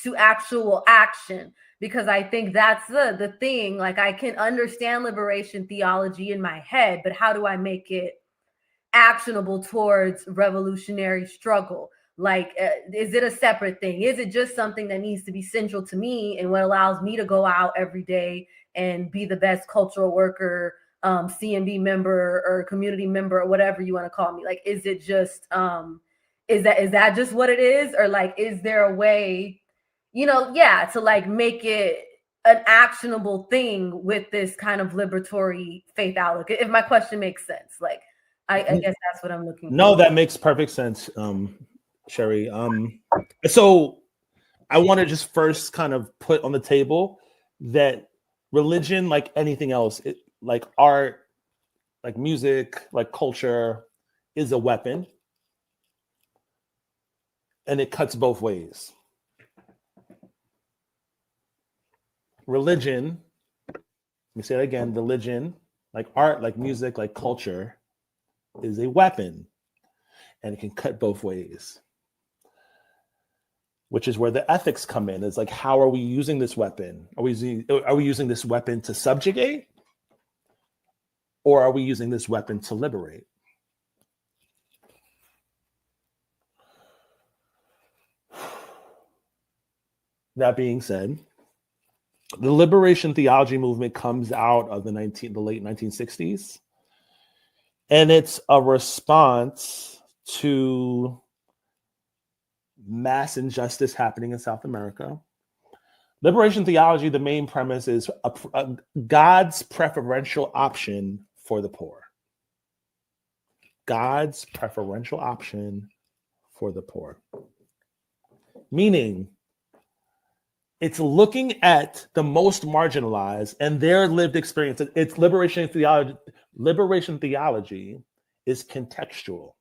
to actual action? Because I think that's the thing. Like, I can understand liberation theology in my head, but how do I make it actionable towards revolutionary struggle? Like, is it a separate thing? Is it just something that needs to be central to me and what allows me to go out every day and be the best cultural worker, CMB member or community member or whatever you want to call me? Like, is it just, is that just what it is? Or like, is there a way, to like make it an actionable thing with this kind of liberatory faith outlook? If my question makes sense, like, I guess that's what I'm looking for. No, that makes perfect sense, Cherie. So I want to just first kind of put on the table that religion, like anything else, like art, like music, like culture, is a weapon, and it cuts both ways. Religion, let me say it again, religion, like art, like music, like culture, is a weapon, and it can cut both ways, which is where the ethics come in. It's like, how are we using this weapon? Are we using this weapon to subjugate, or are we using this weapon to liberate? That being said, the liberation theology movement comes out of the late 1960s, and it's a response to mass injustice happening in South America. Liberation theology, the main premise is God's preferential option for the poor. God's preferential option for the poor. Meaning, it's looking at the most marginalized and their lived experience. It's liberation theology. Liberation theology is contextual.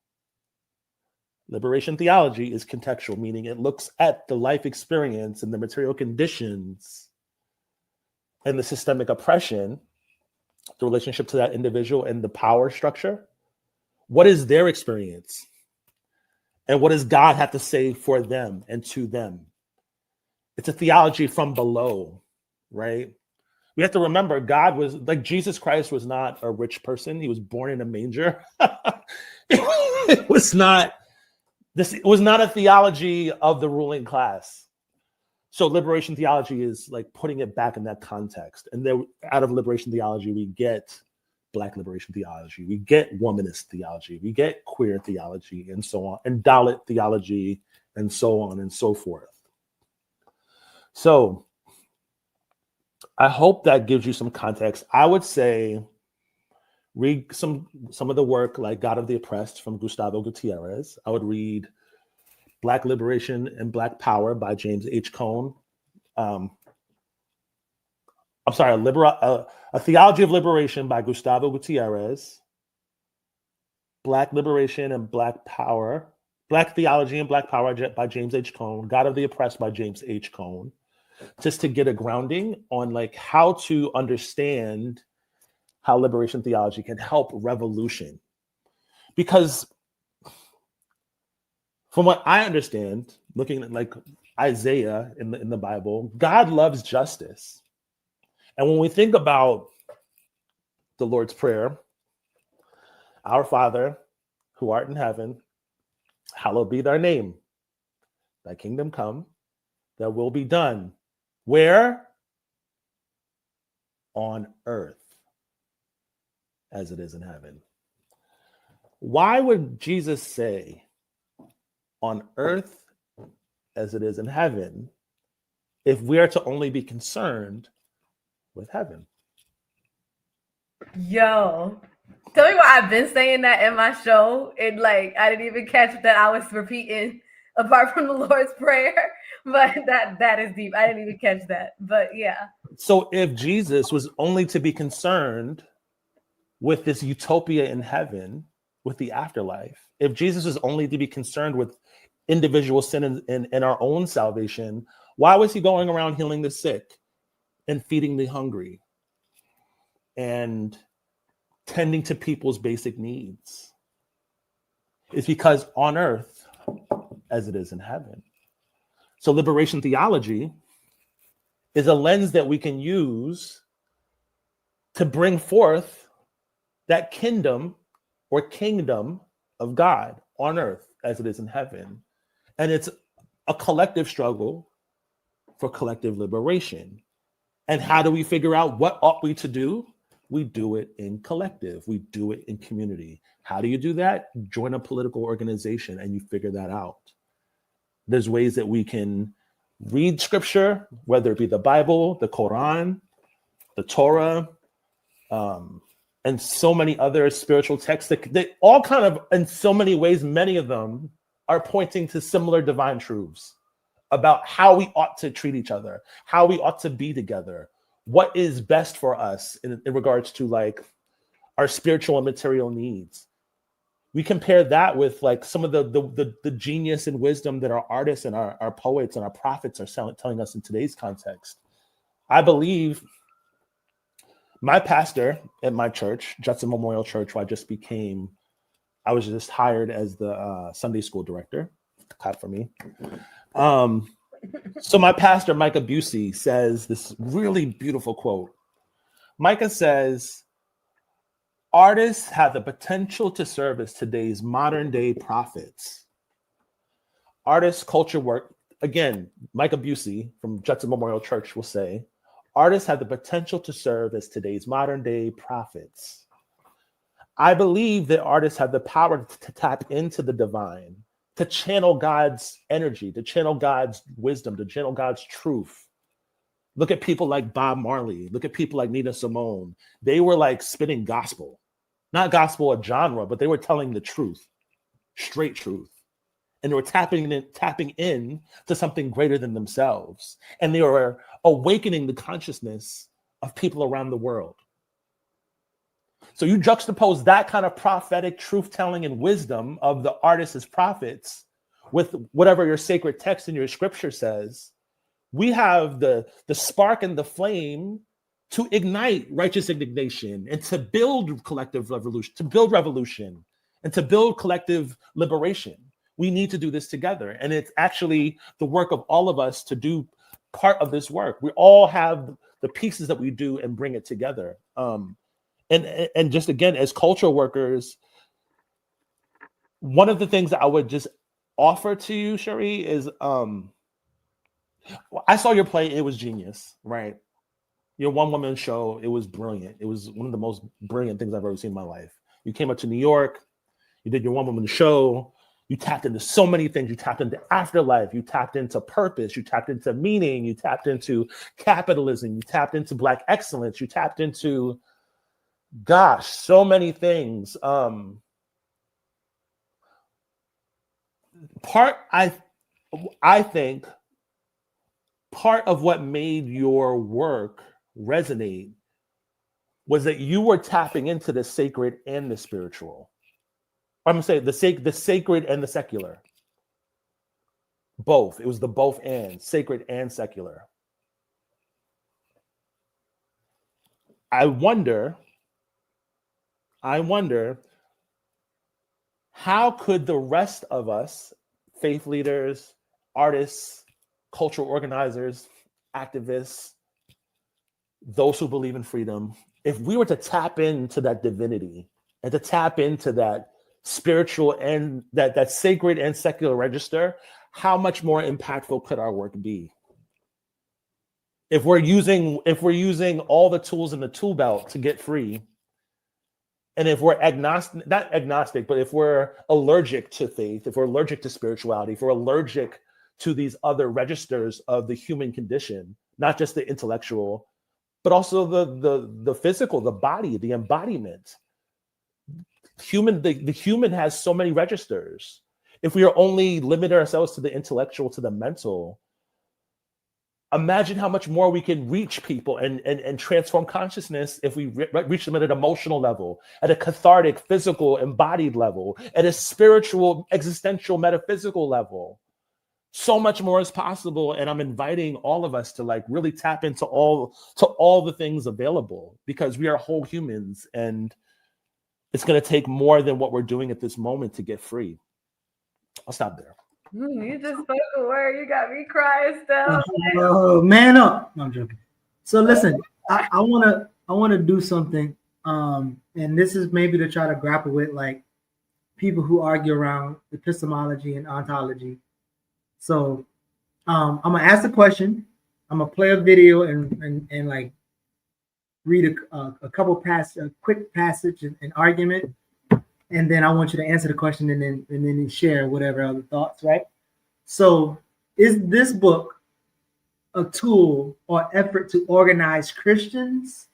Liberation theology is contextual, meaning it looks at the life experience and the material conditions and the systemic oppression, the relationship to that individual and the power structure. What is their experience? And what does God have to say for them and to them? It's a theology from below, right? We have to remember, God was, like, Jesus Christ was not a rich person. He was born in a manger. It was not a theology of the ruling class. So liberation theology is like putting it back in that context. And then out of liberation theology, we get Black liberation theology, we get womanist theology, we get queer theology, and so on, and Dalit theology, and so on and so forth. So I hope that gives you some context. I would say read some of the work like God of the Oppressed from Gustavo Gutierrez. I would read Black Liberation and Black Power by James H. Cone. A Theology of Liberation by Gustavo Gutierrez. Black Liberation and Black Power. Black Theology and Black Power by James H. Cone. God of the Oppressed by James H. Cone. Just to get a grounding on like how to understand how liberation theology can help revolution. Because from what I understand, looking at like Isaiah in the Bible, God loves justice. And when we think about the Lord's Prayer, our Father, who art in heaven, hallowed be thy name. Thy kingdom come, thy will be done. Where? On earth, as it is in heaven. Why would Jesus say, on earth as it is in heaven, if we are to only be concerned with heaven? Yo, tell me why I've been saying that in my show. And like, I didn't even catch that I was repeating apart from the Lord's Prayer, but that is deep. I didn't even catch that, but yeah. So if Jesus was only to be concerned with this utopia in heaven, with the afterlife, if Jesus was only to be concerned with individual sin and our own salvation, why was he going around healing the sick and feeding the hungry and tending to people's basic needs? It's because on earth as it is in heaven. So liberation theology is a lens that we can use to bring forth that kingdom or kingdom of God on earth as it is in heaven. And it's a collective struggle for collective liberation. And how do we figure out what ought we to do? We do it in collective. We do it in community. How do you do that? Join a political organization and you figure that out. There's ways that we can read scripture, whether it be the Bible, the Quran, the Torah, and so many other spiritual texts that they all kind of, in so many ways, many of them are pointing to similar divine truths about how we ought to treat each other, how we ought to be together, what is best for us in regards to like our spiritual and material needs. We compare that with like some of the genius and wisdom that our artists and our poets and our prophets are telling us in today's context. I believe my pastor at my church, Judson Memorial Church, where I was just hired as the Sunday school director. Clap for me. So my pastor, Micah Busey, says this really beautiful quote. Micah says, artists have the potential to serve as today's modern day prophets. Artists, culture work, again, Micah Busey from Judson Memorial Church will say, artists have the potential to serve as today's modern day prophets. I believe that artists have the power to tap into the divine, to channel God's energy, to channel God's wisdom, to channel God's truth. Look at people like Bob Marley. Look at people like Nina Simone. They were like spitting gospel, not gospel a genre, but they were telling the truth, straight truth. And they were tapping in to something greater than themselves. And they were awakening the consciousness of people around the world. So you juxtapose that kind of prophetic truth-telling and wisdom of the artists as prophets with whatever your sacred text in your scripture says. We have the spark and the flame to ignite righteous indignation and to build collective revolution, to build revolution and to build collective liberation. We need to do this together. And it's actually the work of all of us to do part of this work. We all have the pieces that we do and bring it together. And just again, as cultural workers, one of the things that I would just offer to you, Cherie, is I saw your play. It was genius, right? Your one-woman show, it was brilliant. It was one of the most brilliant things I've ever seen in my life. You came up to New York, you did your one-woman show, you tapped into so many things. You tapped into afterlife, you tapped into purpose, you tapped into meaning, you tapped into capitalism, you tapped into Black excellence, you tapped into, gosh, so many things. I think part of what made your work resonate was that you were tapping into the sacred and the spiritual. I'm gonna say the sacred and the secular. Both. It was the both and, sacred and secular. I wonder how could the rest of us, faith leaders, artists, cultural organizers, activists, those who believe in freedom, if we were to tap into that divinity and to tap into that spiritual and that sacred and secular register, how much more impactful could our work be? If we're using all the tools in the tool belt to get free, and if we're not agnostic, but if we're allergic to faith, if we're allergic to spirituality, if we're allergic to these other registers of the human condition, not just the intellectual, but also the physical, the body, the embodiment. The human has so many registers. If we are only limiting ourselves to the intellectual, to the mental, imagine how much more we can reach people and transform consciousness if we reach them at an emotional level, at a cathartic, physical, embodied level, at a spiritual, existential, metaphysical level. so much more is possible, and I'm inviting all of us to like really tap into all the things available, because we are whole humans, and it's going to take more than what we're doing at this moment to get free. I'll stop there. You just spoke a word. You got me crying, Steph. Oh, man up. No, I'm joking. So listen, I wanna do something. And this is maybe to try to grapple with like people who argue around epistemology and ontology. So I'm gonna ask the question. I'm gonna play a video and like read a quick passage and argument, and then I want you to answer the question and then share whatever other thoughts, right? So, is this book a tool or effort to organize Christians?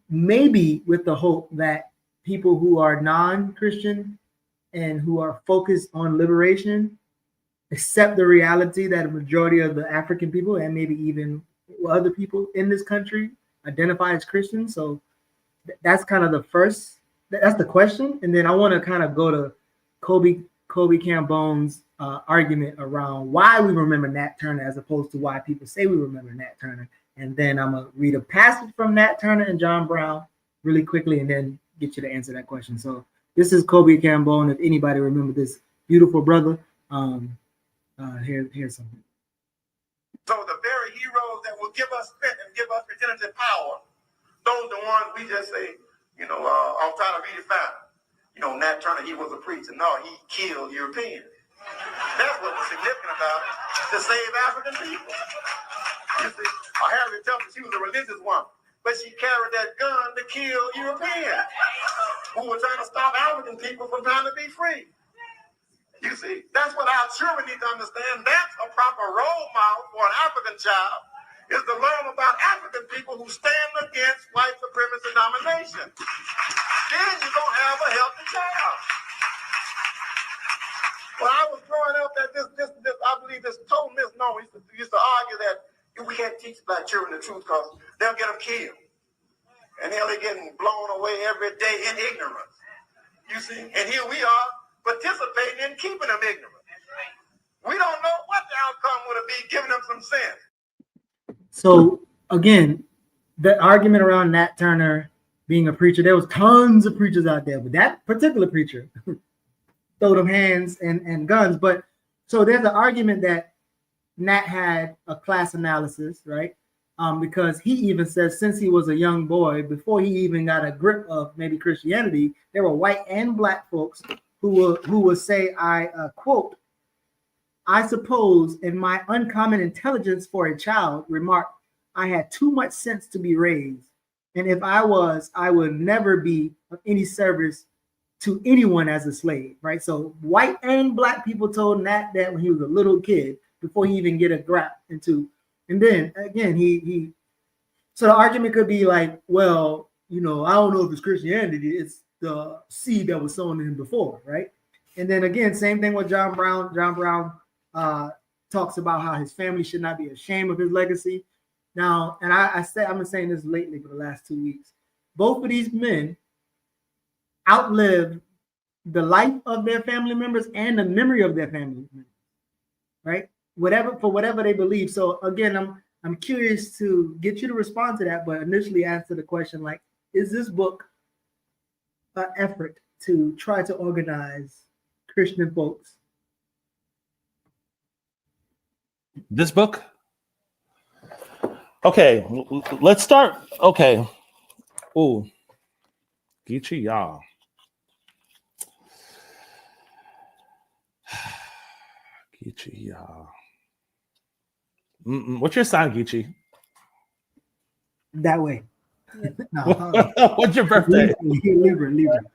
Maybe with the hope that people who are non-Christian and who are focused on liberation accept the reality that a majority of the African people and maybe even other people in this country identify as Christians. So that's kind of that's the question. And then I want to kind of go to Kobe Cambone's argument around why we remember Nat Turner as opposed to why people say we remember Nat Turner. And then I'm going to read a passage from Nat Turner and John Brown really quickly and then get you to answer that question. So this is Kobe Cambone. If anybody remember this beautiful brother, here's something. So the very heroes that will give us strength and give us regenerative power, those are the ones we just say, I'll try to redefine. Nat Turner, he was a preacher. No, he killed Europeans. That's what was significant about it, to save African people. You see, Harriet Tubman, she was a religious woman, but she carried that gun to kill Europeans who were trying to stop African people from trying to be free. You see, that's what our children need to understand. That's a proper role model for an African child, is to learn about African people who stand against white supremacy domination. Then you're going to have a healthy child. When I was growing up, that this I believe this total misnomer used to argue that we can't teach black children the truth because they'll get them killed. And they're getting blown away every day in ignorance. You see? And here we are participating in keeping them ignorant. We don't know what the outcome would have been, giving them some sense. So again, the argument around Nat Turner being a preacher, there was tons of preachers out there, but that particular preacher throw them hands and guns. But so there's an argument that Nat had a class analysis, right? Because he even says since he was a young boy, before he even got a grip of maybe Christianity, there were white and black folks who will say, I quote, "I suppose in my uncommon intelligence for a child, remarked, I had too much sense to be raised. And if I was, I would never be of any service to anyone as a slave," right? So white and black people told Nat that when he was a little kid, before he even get a grasp into. And then again, he so the argument could be like, well, I don't know if it's Christianity, it's the seed that was sown in him before, right? And then again, same thing with John Brown. John Brown talks about how his family should not be ashamed of his legacy. Now, and I've been saying this lately for the last 2 weeks. Both of these men outlived the life of their family members and the memory of their family members, right? Whatever they believe. So again, I'm curious to get you to respond to that, but initially answer the question like, is this book an effort to try to organize Christian folks? This book? Okay, let's start. Okay. Ooh. Geechee, y'all. Geechee, y'all. What's your sign, Geechee? That way. No, what's your birthday? Libra.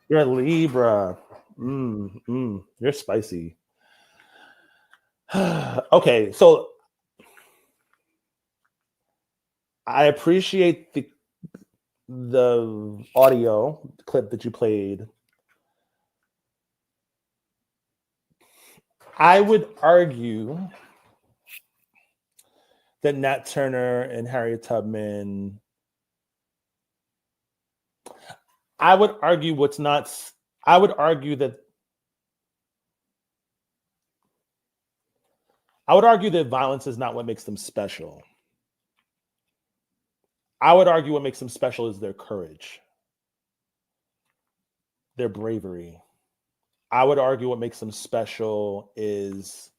You're a Libra. You're spicy. Okay, so I appreciate the audio clip that you played. I would argue that Nat Turner and Harriet Tubman, I would argue that I would argue that violence is not what makes them special. I would argue what makes them special is their courage, their bravery. I would argue what makes them special is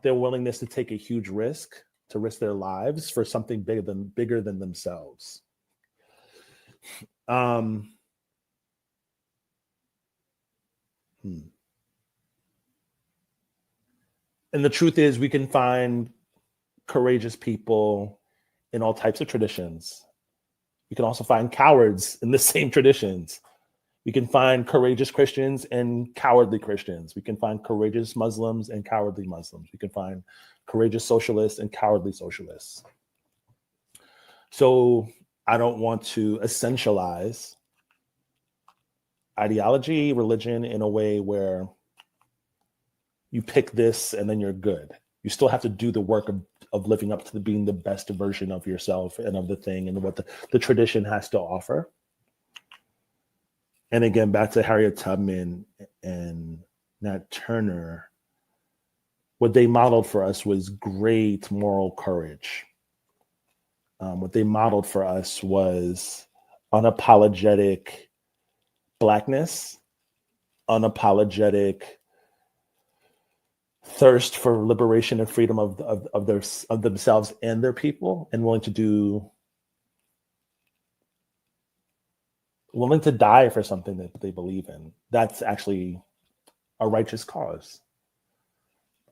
their willingness to take a huge risk, to risk their lives for something bigger than themselves. And the truth is, we can find courageous people in all types of traditions. We can also find cowards in the same traditions. We can find courageous Christians and cowardly Christians. We can find courageous Muslims and cowardly Muslims. We can find courageous socialists and cowardly socialists. So I don't want to essentialize ideology, religion in a way where you pick this and then you're good. You still have to do the work of living up to being the best version of yourself and of the thing and what the tradition has to offer. And again, back to Harriet Tubman and Nat Turner, what they modeled for us was great moral courage. What they modeled for us was unapologetic Blackness, unapologetic thirst for liberation and freedom of themselves and their people, and willing to die for something that they believe in. That's actually a righteous cause.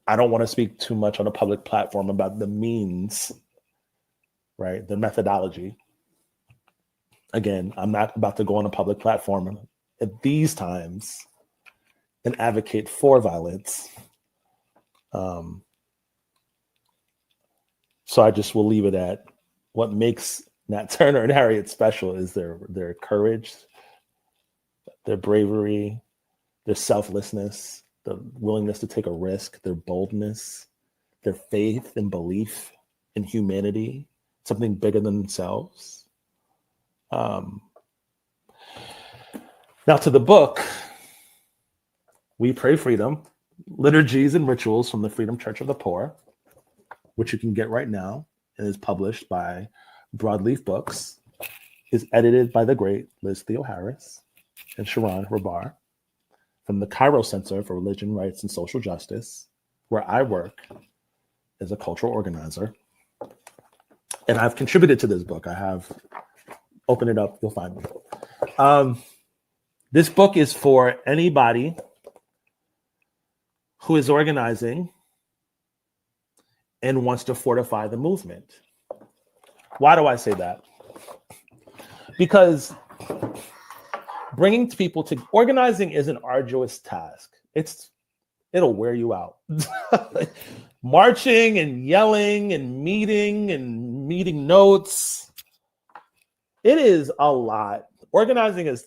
I don't want to speak too much on a public platform about the means, right? The methodology. Again, I'm not about to go on a public platform at these times and advocate for violence. So I just will leave it at what makes Nat Turner and Harriet special is their courage, their bravery, their selflessness, the willingness to take a risk, their boldness, their faith and belief in humanity, something bigger than themselves. Now to the book, We Pray Freedom, Liturgies and Rituals from the Freedom Church of the Poor, which you can get right now and is published by Broadleaf Books, is edited by the great Liz Theo Harris and Sharon Rabar from the Cairo Center for Religion, Rights, and Social Justice, where I work as a cultural organizer. And I've contributed to this book. I have, open it up, you'll find me. This book is for anybody who is organizing and wants to fortify the movement. Why do I say that? Because bringing people to organizing is an arduous task. It'll wear you out. Marching and yelling and meeting notes. It is a lot. Organizing is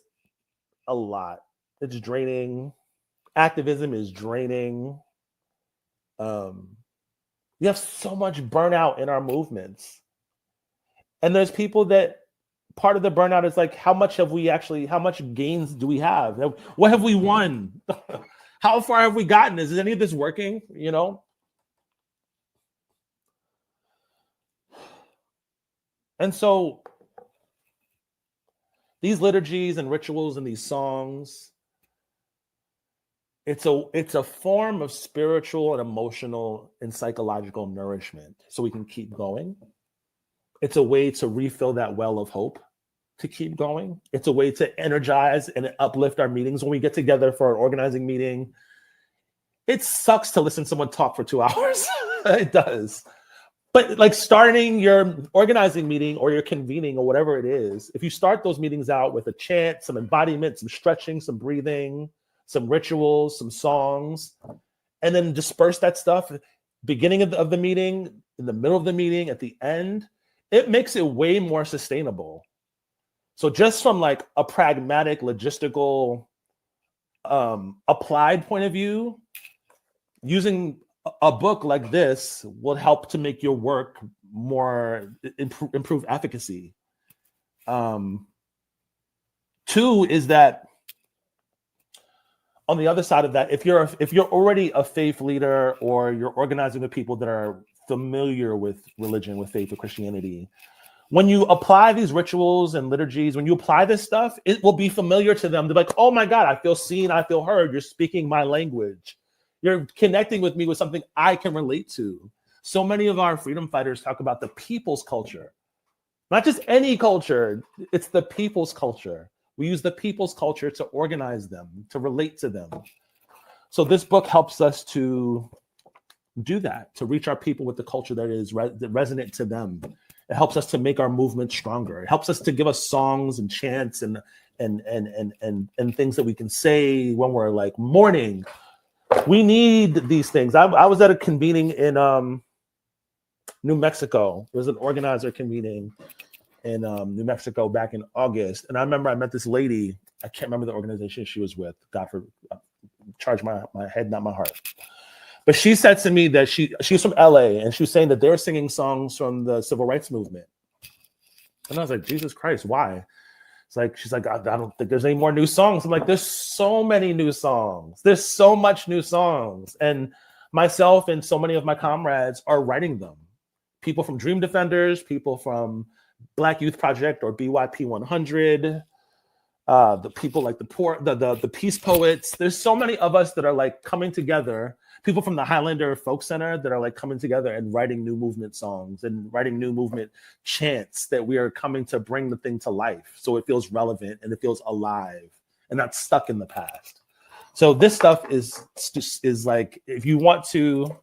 a lot. It's draining. Activism is draining. We have so much burnout in our movements. And there's people that part of the burnout is like, how much gains do we have? What have we won? How far have we gotten? Is any of this working? You know? And so these liturgies and rituals and these songs, it's a form of spiritual and emotional and psychological nourishment so we can keep going. It's a way to refill that well of hope to keep going. It's a way to energize and uplift our meetings when we get together for an organizing meeting. It sucks to listen to someone talk for 2 hours. It does. But like starting your organizing meeting or your convening or whatever it is, if you start those meetings out with a chant, some embodiment, some stretching, some breathing, some rituals, some songs, and then disperse that stuff beginning of the meeting, in the middle of the meeting, at the end, it makes it way more sustainable. So just from like a pragmatic, logistical, applied point of view, using a book like this will help to make your work more improve efficacy. Two is that on the other side of that, if you're already a faith leader or you're organizing with people that are familiar with religion, with faith, with Christianity, when you apply these rituals and liturgies, when you apply this stuff, it will be familiar to them. They're like, oh my God, I feel seen, I feel heard. You're speaking my language. You're connecting with me with something I can relate to. So many of our freedom fighters talk about the people's culture. Not just any culture, it's the people's culture. We use the people's culture to organize them, to relate to them. So this book helps us to do that, to reach our people with the culture that is resonant to them. It helps us to make our movement stronger. It helps us to give us songs and chants and things that we can say when we're like mourning. We need these things. I was at a convening in New Mexico. There was an organizer convening in New Mexico back in August. And I remember I met this lady. I can't remember the organization she was with. God for charge my head, not my heart. But she said to me that she's from LA, and she was saying that they were singing songs from the civil rights movement. And I was like, Jesus Christ, why? It's like, she's like, I don't think there's any more new songs. I'm like, there's so many new songs. There's so much new songs. And myself and so many of my comrades are writing them. People from Dream Defenders, people from Black Youth Project or BYP 100, the people like the Peace Poets. There's so many of us that are like coming together. People from the Highlander Folk Center that are like coming together and writing new movement songs and writing new movement chants that we are coming to bring the thing to life. So it feels relevant and it feels alive and not stuck in the past. So this stuff is like, if you want to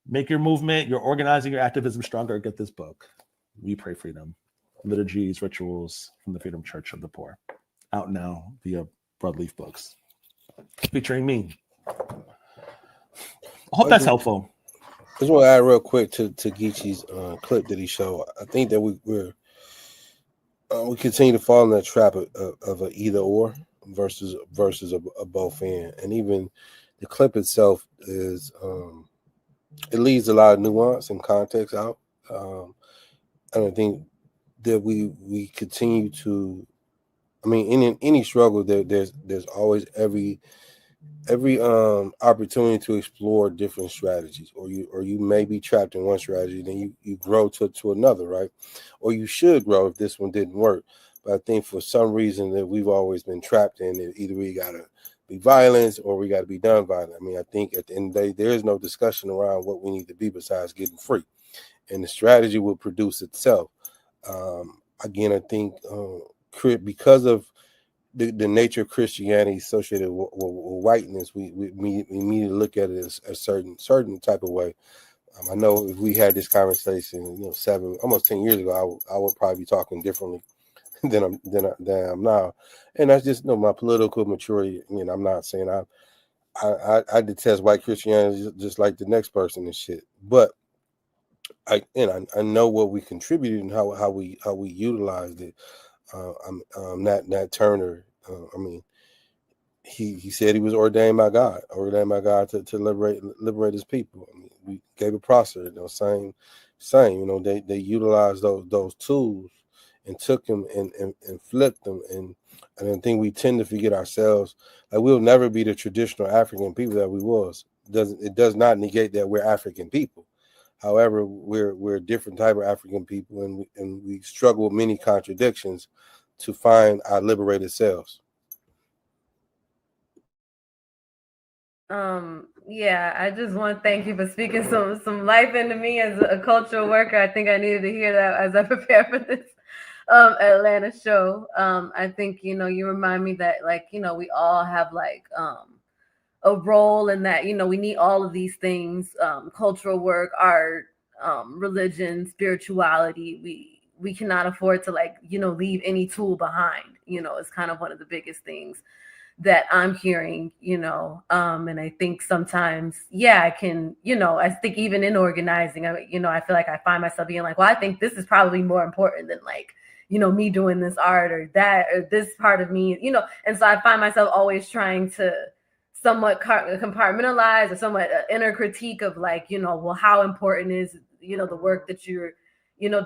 make your movement, your organizing, your activism stronger, get this book. We Pray Freedom, Liturgies, Rituals from the Freedom Church of the Poor. Out now via Broadleaf Books. Featuring me. I hope that's helpful. I just want to add real quick to Geechee's clip that he showed. I think that we continue to fall in that trap of an either or versus a both and. And even the clip itself is it leaves a lot of nuance and context out. And I think that we continue to, I mean, in any struggle, there's always every opportunity to explore different strategies, or you may be trapped in one strategy, then you grow to another, right? Or you should grow if this one didn't work. But I think for some reason that we've always been trapped in it, either we gotta be violent or we gotta be done violent. I mean, I think at the end of the day, there is no discussion around what we need to be besides getting free, and the strategy will produce itself. Again, I think because of the nature of Christianity associated with whiteness, we immediately look at it as a certain type of way. I know if we had this conversation, almost 10 years ago, I would probably be talking differently than I'm now, and that's just my political maturity. I'm not saying I detest white Christianity just like the next person and shit, but I know what we contributed and how we utilized it. Nat Turner, I mean, he said he was ordained by God to liberate his people. I mean, we gave a process, same. They utilized those tools and took them and flipped them, and I think we tend to forget ourselves. Like, we'll never be the traditional African people that we was. It does not negate that we're African people. However, we're a different type of African people, and we struggle with many contradictions to find our liberated selves. Yeah, I just want to thank you for speaking some life into me as a cultural worker. I think I needed to hear that as I prepare for this Atlanta show. I think you remind me that we all have a role in that. We need all of these things: cultural work, art, religion, spirituality. We cannot afford to leave any tool behind. It's kind of one of the biggest things that I'm hearing, and I think sometimes, I can, I think even in organizing, I feel like I find myself being like, well, I think this is probably more important than me doing this art or that, or this part of me, and so I find myself always trying to somewhat compartmentalize or somewhat inner critique of well, how important is, the work that you're,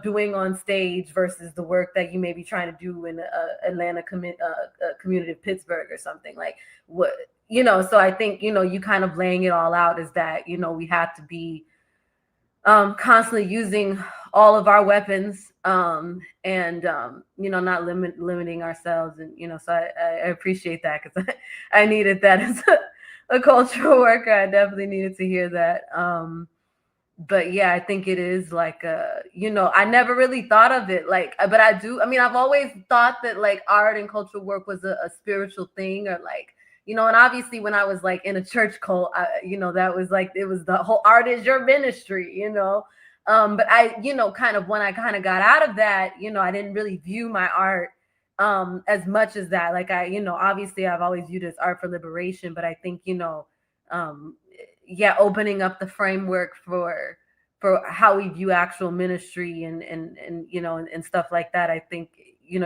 doing on stage versus the work that you may be trying to do in Atlanta community of Pittsburgh or something like what, so I think, you kind of laying it all out is that, we have to be constantly using all of our weapons and not limiting ourselves. And, so I appreciate that because I needed that as a cultural worker. I definitely needed to hear that. But yeah, I think it is like, I never really thought of it like, but I do. I mean, I've always thought that like art and cultural work was a spiritual thing or like, and obviously when I was like in a church cult, that was like, it was the whole art is your ministry, but I, kind of when I kind of got out of that, I didn't really view my art as much as that. Like I, obviously I've always viewed it as art for liberation, but I think, opening up the framework for how we view actual ministry and stuff like that, I think,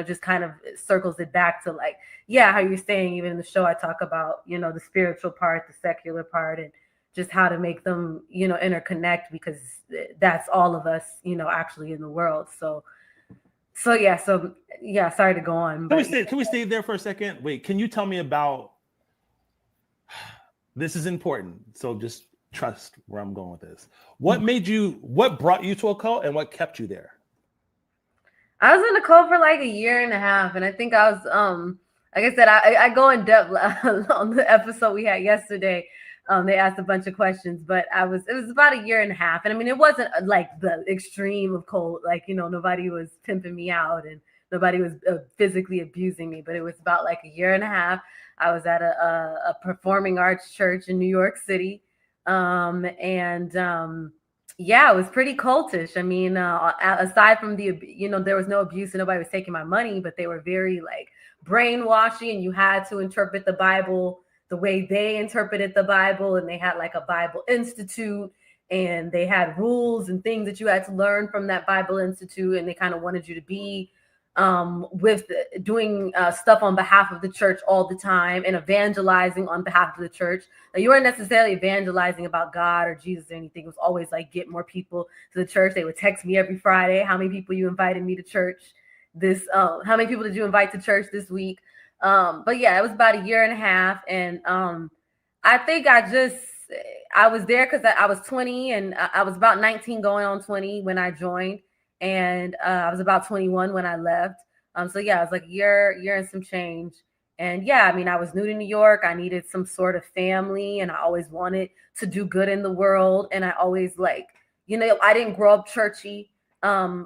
just kind of circles it back to like, how you're saying, even in the show, I talk about, the spiritual part, the secular part, and just how to make them, interconnect because that's all of us, actually in the world. So sorry to go on. Can we stay there for a second? Wait, can you tell me about, this is important. So just trust where I'm going with this. What brought you to a cult and what kept you there? I was in a cult for like a year and a half, and I think I was, like I said, I go in depth on the episode we had yesterday. They asked a bunch of questions, but it was about a year and a half. And I mean, it wasn't like the extreme of cult, like, nobody was pimping me out and nobody was physically abusing me, but it was about like a year and a half. I was at a performing arts church in New York City. It was pretty cultish. I mean, aside from there was no abuse and nobody was taking my money, but they were very like brainwashing and you had to interpret the Bible the way they interpreted the Bible. And they had like a Bible Institute and they had rules and things that you had to learn from that Bible Institute. And they kind of wanted you to be doing stuff on behalf of the church all the time and evangelizing on behalf of the church. Now, you weren't necessarily evangelizing about God or Jesus or anything. It was always like get more people to the church. They would text me every Friday, how many people you invited me to church how many people did you invite to church this week? But yeah, it was about a year and a half. And I think I was there because I was 20 and I was about 19 going on 20 when I joined. And I was about 21 when I left. So yeah, it was like a year and some change. And yeah, I mean, I was new to New York. I needed some sort of family and I always wanted to do good in the world. And I always like, I didn't grow up churchy. I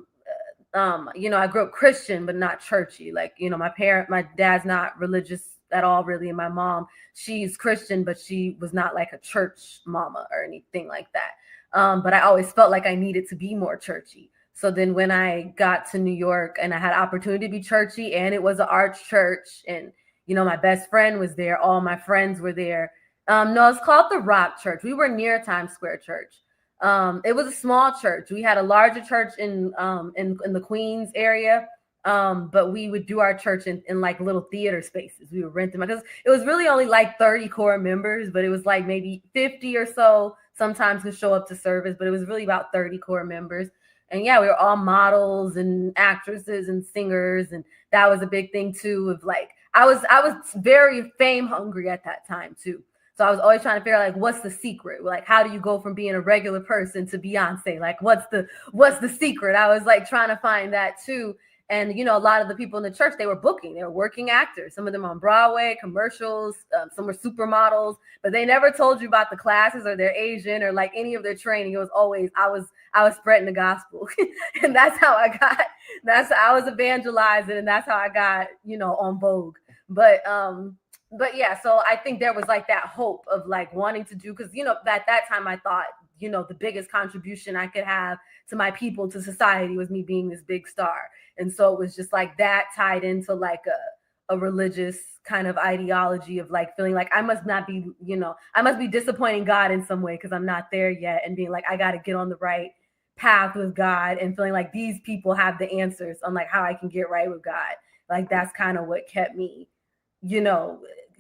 grew up Christian, but not churchy. Like, my dad's not religious at all, really. And my mom, she's Christian, but she was not like a church mama or anything like that. But I always felt like I needed to be more churchy. So then when I got to New York and I had opportunity to be churchy and it was an arts church and, my best friend was there. All my friends were there. No, it's called the Rock Church. We were near Times Square Church. It was a small church. We had a larger church in the Queens area. But we would do our church in like little theater spaces. We would rent them because it was really only like 30 core members, but it was like maybe 50 or so sometimes could show up to service, but it was really about 30 core members. And yeah, we were all models and actresses and singers. And that was a big thing too, of like, I was very fame hungry at that time too. So I was always trying to figure out like, what's the secret? Like, how do you go from being a regular person to Beyonce? Like, what's the secret? I was like trying to find that too. And, a lot of the people in the church, they were working actors, some of them on Broadway, commercials, some were supermodels, but they never told you about the classes or their Asian or like any of their training. It was always, I was spreading the gospel and that's how I was evangelizing and that's how I got, on Vogue. But yeah, so I think there was like that hope of like wanting to do, because, at that time I thought, the biggest contribution I could have to my people, to society, was me being this big star. And so it was just like that tied into like a religious kind of ideology of like feeling like I must be disappointing God in some way because I'm not there yet, and being like, I got to get on the right path with God, and feeling like these people have the answers on like how I can get right with God. Like that's kind of what kept me,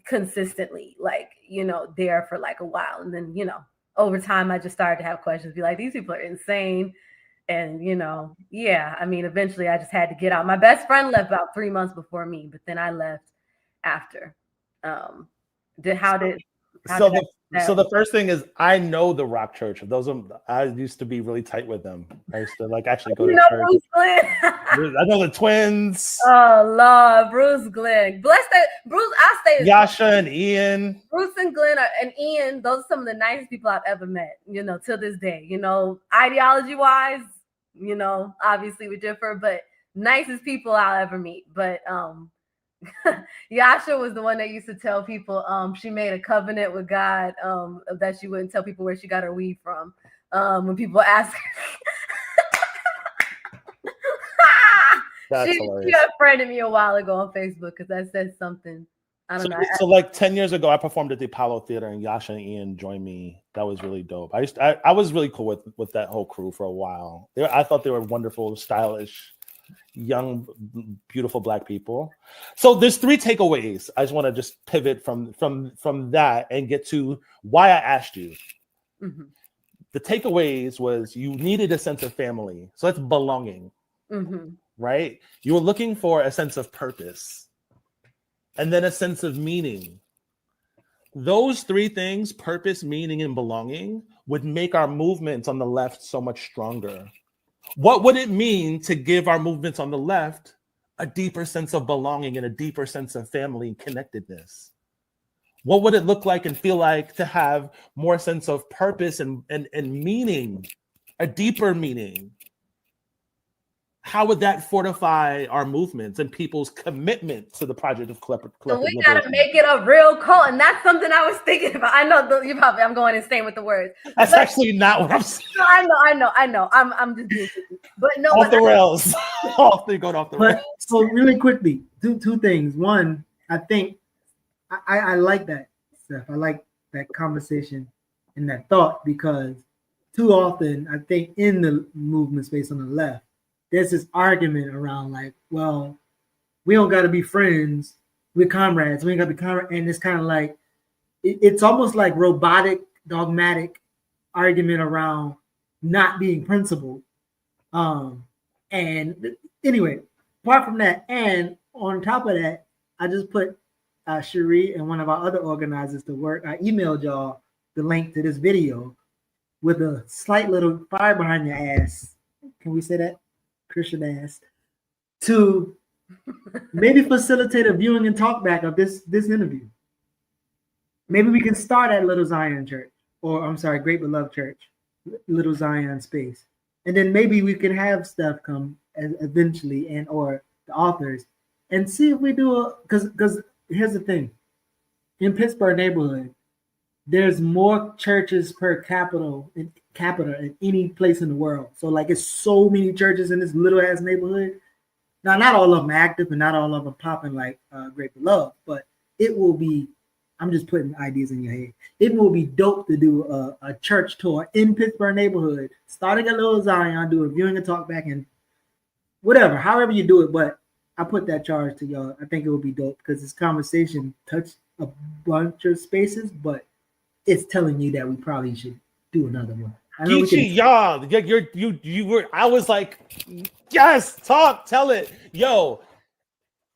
consistently like, there for like a while. And then, over time, I just started to have questions, be like, these people are insane. And, you know, yeah, I mean, eventually I just had to get out. My best friend left about 3 months before me, but then I left after. How did the first thing is I know the Rock Church. I used to be really tight with them. I used to like actually go to church. Bruce Glenn? I know the twins. Oh Lord, Bruce Glenn. Bless that Bruce. I say Yasha and Ian. Bruce and Glenn and Ian, those are some of the nicest people I've ever met, you know, till this day. You know, ideology wise, you know, obviously we differ, but nicest people I'll ever meet. But Yasha was the one that used to tell people she made a covenant with God that she wouldn't tell people where she got her weed from. When people ask she unfriended me a while ago on Facebook because I said something. I don't know. So like 10 years ago, I performed at the Apollo Theater and Yasha and Ian joined me. That was really dope. I was really cool with that whole crew for a while. I thought they were wonderful, stylish, young, beautiful Black people. So there's 3 takeaways. I just want to just pivot from that and get to why I asked you. Mm-hmm. The takeaways was you needed a sense of family. So that's belonging, right? You were looking for a sense of purpose and then a sense of meaning. Those 3 things, purpose, meaning, and belonging, would make our movements on the left so much stronger. What would it mean to give our movements on the left a deeper sense of belonging and a deeper sense of family and connectedness? What would it look like and feel like to have more sense of purpose and meaning, a deeper meaning? How would that fortify our movements and people's commitment to the project of collective So we got to make it a real cult, and that's something I was thinking about. I know I'm going insane with the words. That's actually not what I'm saying. No, I know. I'm just being stupid. But no, off the rails. Going off the rails. So really quickly, two things. One, I think I like that stuff. I like that conversation and that thought because too often I think in the movement space on the left, there's this argument around like, well, we don't got to be friends. We're comrades. We ain't got to be comrades. And it's kind of like, it's almost like robotic, dogmatic argument around not being principled. And anyway, apart from that, and on top of that, I just put Cherie and one of our other organizers to work. I emailed y'all the link to this video with a slight little fire behind your ass. Can we say that? Christian ass. To maybe facilitate a viewing and talk back of this interview. Maybe we can start at Little Zion Church, or I'm sorry, Great Beloved Church, Little Zion space. And then maybe we can have Steph come eventually and or the authors and see if we do because here's the thing. In Pittsburgh neighborhood, there's more churches per capita in any place in the world. So like it's so many churches in this little ass neighborhood. Now, not all of them active and not all of them popping like Great Beloved, but it will be, I'm just putting ideas in your head. It will be dope to do a church tour in Pittsburgh neighborhood, starting at Little Zion, do a viewing and talk back and whatever, however you do it. But I put that charge to y'all. I think it will be dope because this conversation touched a bunch of spaces, but it's telling you that we probably should do another one. Geechee, y'all, you were. I was like, yes, tell it, yo.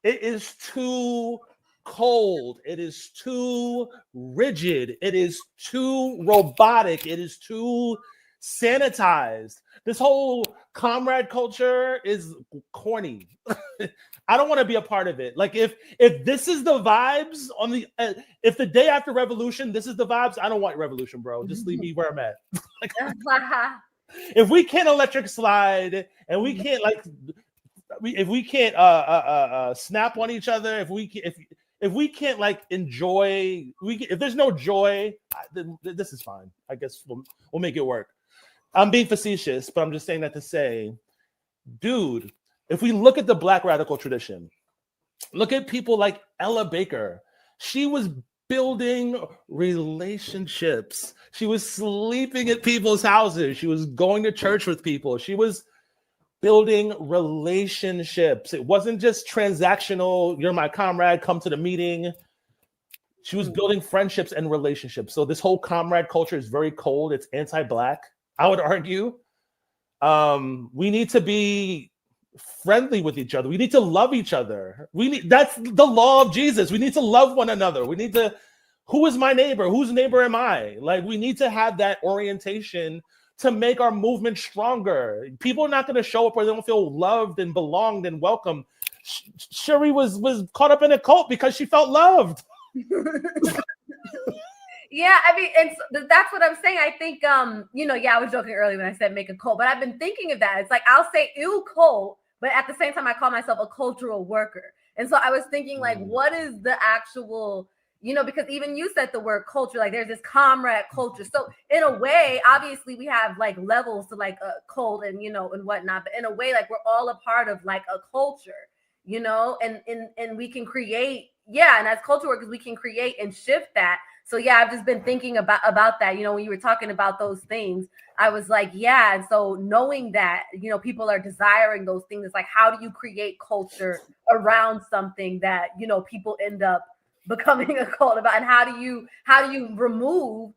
It is too cold. It is too rigid. It is too robotic. It is too sanitized. This whole comrade culture is corny. I don't want to be a part of it. Like if this is the vibes on the if the day after revolution, this is the vibes. I don't want revolution, bro. Just leave me where I'm at. Like, if we can't electric slide and we can't if we can't snap on each other, if we can't like enjoy, if there's no joy, then this is fine. I guess we'll make it work. I'm being facetious, but I'm just saying that to say, dude, if we look at the Black radical tradition, look at people like Ella Baker. She was building relationships. She was sleeping at people's houses. She was going to church with people. She was building relationships. It wasn't just transactional, you're my comrade, come to the meeting. She was building friendships and relationships. So this whole comrade culture is very cold. It's anti-Black, I would argue. We need to be friendly with each other. We need to love each other. That's the law of Jesus. We need to love one another. We need to, who is my neighbor? Whose neighbor am I? Like, we need to have that orientation to make our movement stronger. People are not going to show up where they don't feel loved and belonged and welcome. Cherie was caught up in a cult because she felt loved. Yeah, I mean, and that's what I'm saying. I think, I was joking earlier when I said make a cult, but I've been thinking of that. It's like, I'll say ew cult, but at the same time, I call myself a cultural worker. And so I was thinking, like, what is the actual, because even you said the word culture, like there's this comrade culture. So in a way, obviously we have like levels to like a cult and, and whatnot, but in a way, like we're all a part of like a culture, and we can create, and as culture workers, we can create and shift that. So yeah, I've just been thinking about that. When you were talking about those things, I was like, yeah. And so knowing that, people are desiring those things, it's like, how do you create culture around something that, people end up becoming a cult about? And how do you remove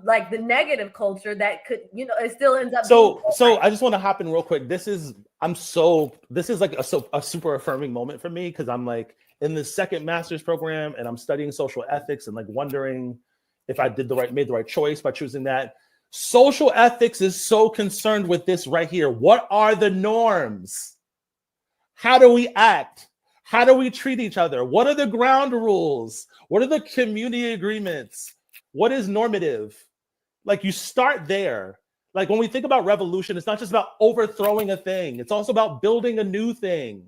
like the negative culture that could, it still ends up. So I just want to hop in real quick. This is like a super affirming moment for me, because I'm like in the second master's program and I'm studying social ethics and like wondering if I made the right choice by choosing that. Social ethics is so concerned with this right here. What are the norms? How do we act? How do we treat each other? What are the ground rules? What are the community agreements? What is normative? Like, you start there. Like, when we think about revolution, it's not just about overthrowing a thing. It's also about building a new thing.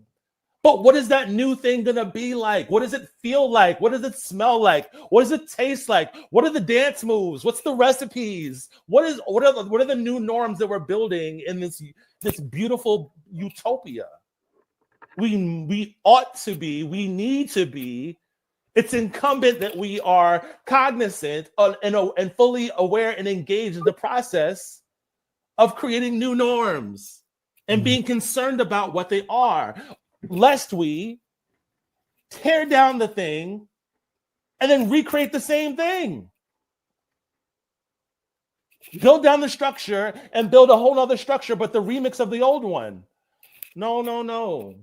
But what is that new thing going to be like? What does it feel like? What does it smell like? What does it taste like? What are the dance moves? What's the recipes? What are the new norms that we're building in this beautiful utopia? We ought to be, we need to be. It's incumbent that we are cognizant and fully aware and engaged in the process of creating new norms and being concerned about what they are, lest we tear down the thing and then recreate the same thing. Build down the structure and build a whole other structure, but the remix of the old one. No.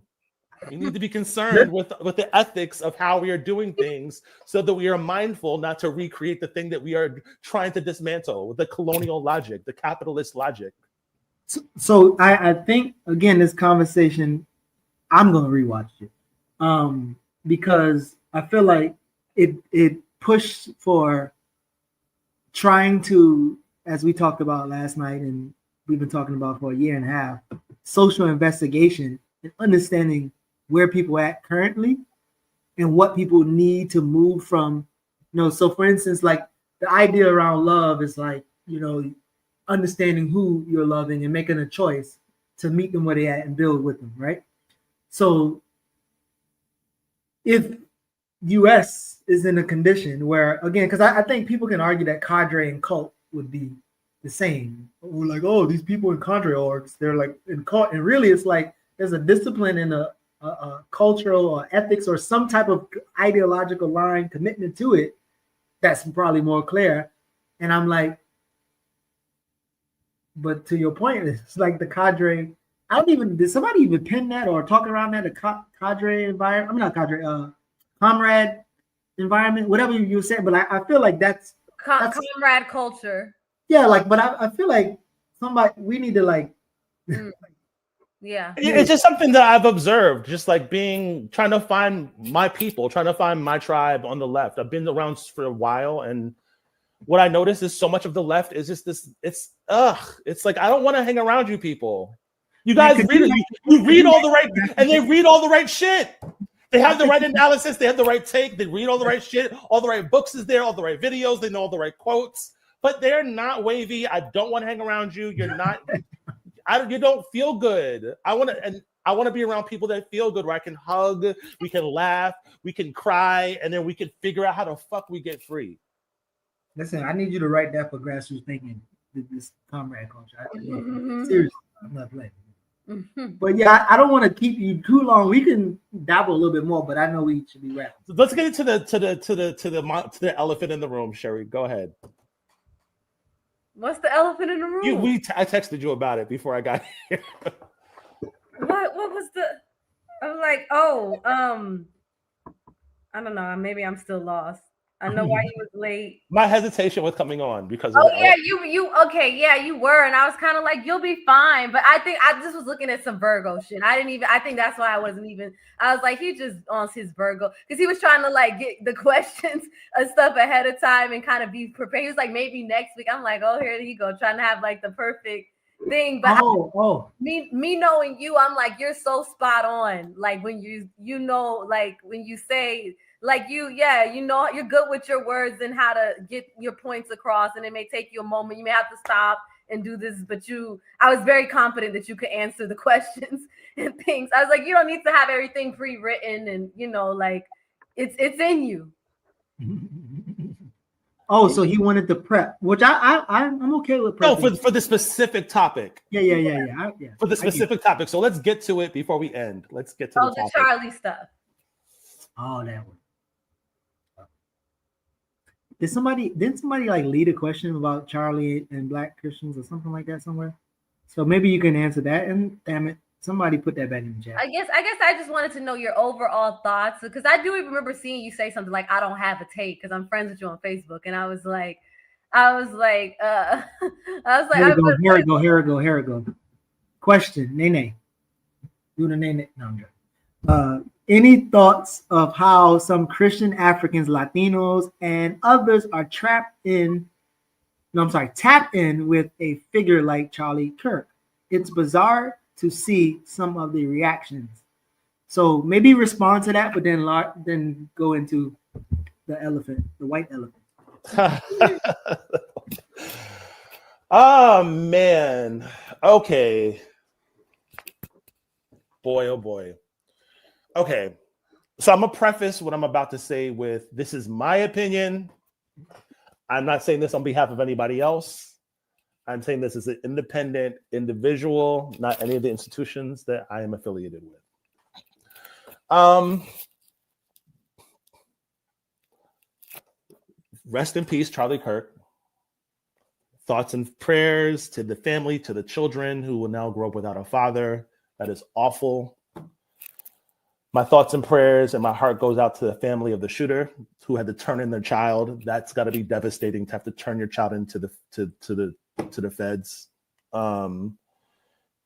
We need to be concerned with the ethics of how we are doing things so that we are mindful not to recreate the thing that we are trying to dismantle with the colonial logic, the capitalist logic. So I think, again, this conversation, I'm going to rewatch it because I feel like it pushed for trying to, as we talked about last night and we've been talking about for a year and a half, social investigation and understanding where people are at currently and what people need to move from. So for instance, like the idea around love is like, understanding who you're loving and making a choice to meet them where they at and build with them, right? So if US is in a condition where, again, because I think people can argue that cadre and cult would be the same. We're like, oh, these people in cadre orgs, they're like in cult. And really it's like there's a discipline and a cultural or ethics or some type of ideological line commitment to it that's probably more clear. And I'm like, but to your point, it's like the cadre. Did somebody even pin that or talk around that? A cadre environment? I'm not cadre, comrade environment, whatever you said. But I feel like that's comrade culture. Yeah, like, but I feel like we need to like. Yeah, it's just something that I've observed, just like trying to find my people, trying to find my tribe on the left. I've been around for a while, and what I notice is so much of the left is just this. It's like, I don't want to hang around you people. You guys you read all the right, and they read all the right shit. They have the right analysis. They have the right take. They read all the right shit. All the right books is there. All the right videos. They know all the right quotes. But they're not wavy. I don't want to hang around you. You're not. You don't feel good. I want to be around people that feel good, where I can hug, we can laugh, we can cry, and then we can figure out how the fuck we get free. Listen, I need you to write that for grassroots thinking. This comrade culture. Seriously, I'm not playing. But yeah, I don't want to keep you too long. We can dabble a little bit more, but I know we should be wrapping. So let's get into the elephant in the room. Cherie, go ahead. What's the elephant in the room? I texted you about it before I got here. What was the? I was like, oh, I don't know. Maybe I'm still lost. I know why you was late. My hesitation was coming on because of you okay, yeah, you were, and I was kind of like, you'll be fine. But I think I just was looking at some Virgo shit. I think that's why I wasn't even. I was like, he just on his Virgo because he was trying to like get the questions and stuff ahead of time and kind of be prepared. He was like, maybe next week. I'm like, oh, here he go, trying to have like the perfect thing. But me knowing you, I'm like, you're so spot on. Like when you know, like when you say. Like you know, you're good with your words and how to get your points across. And it may take you a moment. You may have to stop and do this, but I was very confident that you could answer the questions and things. I was like, you don't need to have everything pre-written and, you know, like it's in you. Oh, so he wanted the prep, which I'm okay with prep. No, for the specific topic. Yeah. For the specific topic. So let's get to it before we end. Let's get to the Charlie stuff. Oh, that one. Didn't somebody like lead a question about Charlie and Black Christians or something like that somewhere? So maybe you can answer that. And damn it, somebody put that back in the chat. I guess I just wanted to know your overall thoughts because I do remember seeing you say something like, "I don't have a take" because I'm friends with you on Facebook, and I was like, here it go. Question, Nene. Do the Nene. No, I'm joking. Any thoughts of how some Christian Africans, Latinos, and others are tapped in with a figure like Charlie Kirk? It's bizarre to see some of the reactions. So maybe respond to that, but then go into the white elephant. Oh man. Okay. Boy, oh boy. Okay, so I'm gonna preface what I'm about to say with this is my opinion. I'm not saying this on behalf of anybody else. I'm saying this as an independent individual, not any of the institutions that I am affiliated with. Rest in peace, Charlie Kirk. Thoughts and prayers to the family, to the children who will now grow up without a father. That is awful. My thoughts and prayers and my heart goes out to the family of the shooter who had to turn in their child. That's got to be devastating to have to turn your child into the feds. We're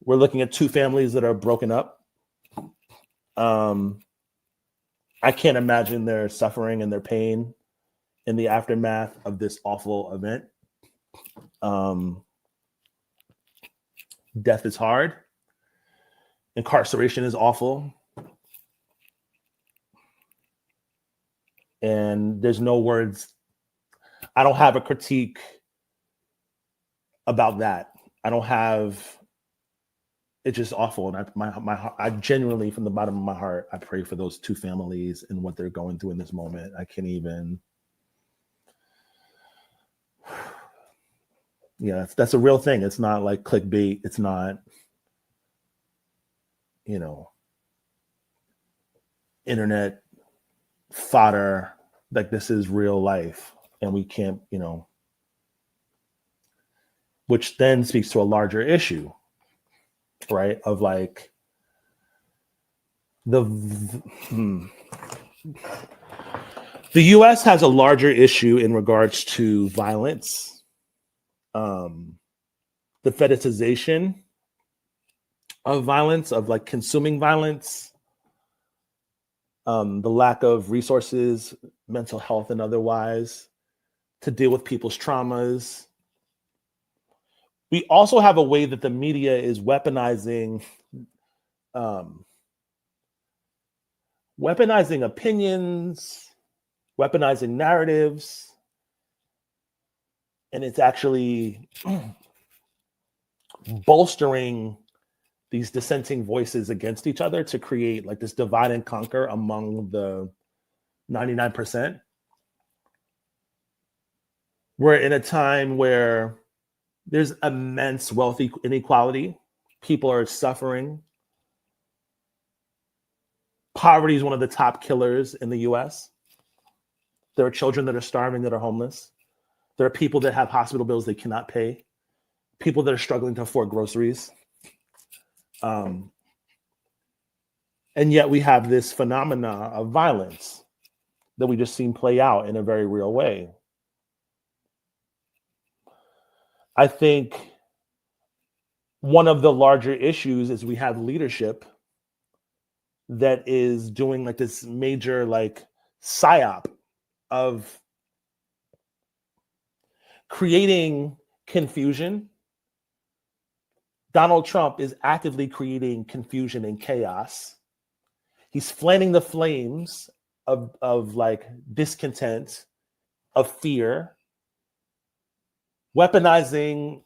looking at two families that are broken up. I can't imagine their suffering and their pain in the aftermath of this awful event. Death is hard. Incarceration is awful. And there's no words. I don't have a critique about that. I don't have. It's just awful, and I genuinely, from the bottom of my heart, I pray for those two families and what they're going through in this moment. I can't even. Yeah, that's a real thing. It's not like clickbait. It's not, internet fodder. Like, this is real life, and we can't, which then speaks to a larger issue, right? Of like the U.S. has a larger issue in regards to violence, the fetishization of violence, of like consuming violence. The lack of resources, mental health and otherwise, to deal with people's traumas. We also have a way that the media is weaponizing opinions, weaponizing narratives, and it's actually bolstering these dissenting voices against each other to create like this divide and conquer among the 99%. We're in a time where there's immense wealth inequality. People are suffering. Poverty is one of the top killers in the US. There are children that are starving, that are homeless. There are people that have hospital bills they cannot pay, people that are struggling to afford groceries. And yet we have this phenomena of violence that we just seen play out in a very real way. I think one of the larger issues is we have leadership that is doing like this major like psyop of creating confusion. Donald Trump is actively creating confusion and chaos. He's fanning the flames of like discontent, of fear, weaponizing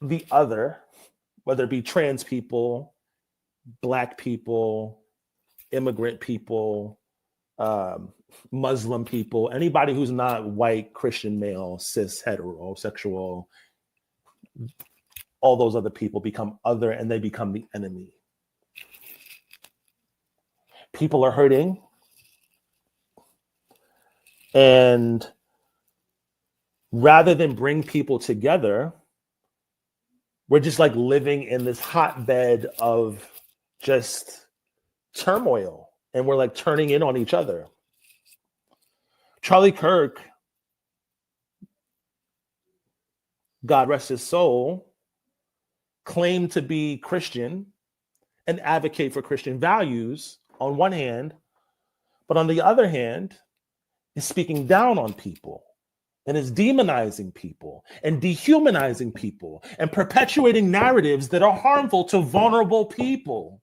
the other, whether it be trans people, Black people, immigrant people, Muslim people, anybody who's not white, Christian, male, cis, heterosexual, all those other people become other and they become the enemy. People are hurting. And rather than bring people together, we're just like living in this hotbed of just turmoil. And we're like turning in on each other. Charlie Kirk, God rest his soul, claimed to be Christian and advocate for Christian values on one hand, but on the other hand, is speaking down on people and is demonizing people and dehumanizing people and perpetuating narratives that are harmful to vulnerable people.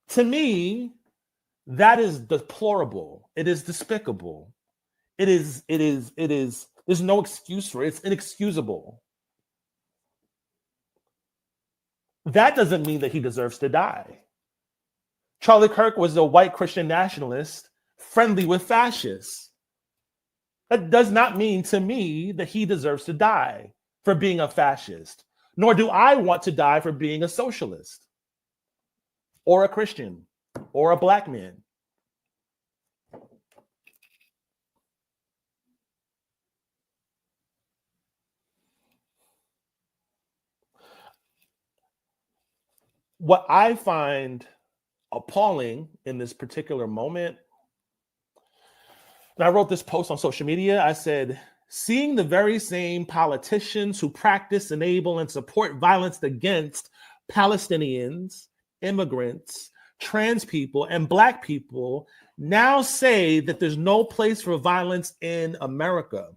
To me, that is deplorable. It is despicable. It is, there's no excuse for it. It's inexcusable. That doesn't mean that he deserves to die. Charlie Kirk was a white Christian nationalist friendly with fascists. That does not mean to me that he deserves to die for being a fascist, nor do I want to die for being a socialist or a Christian or a Black man. What I find appalling in this particular moment, and I wrote this post on social media, I said, seeing the very same politicians who practice, enable, and support violence against Palestinians, immigrants, trans people, and Black people now say that there's no place for violence in America.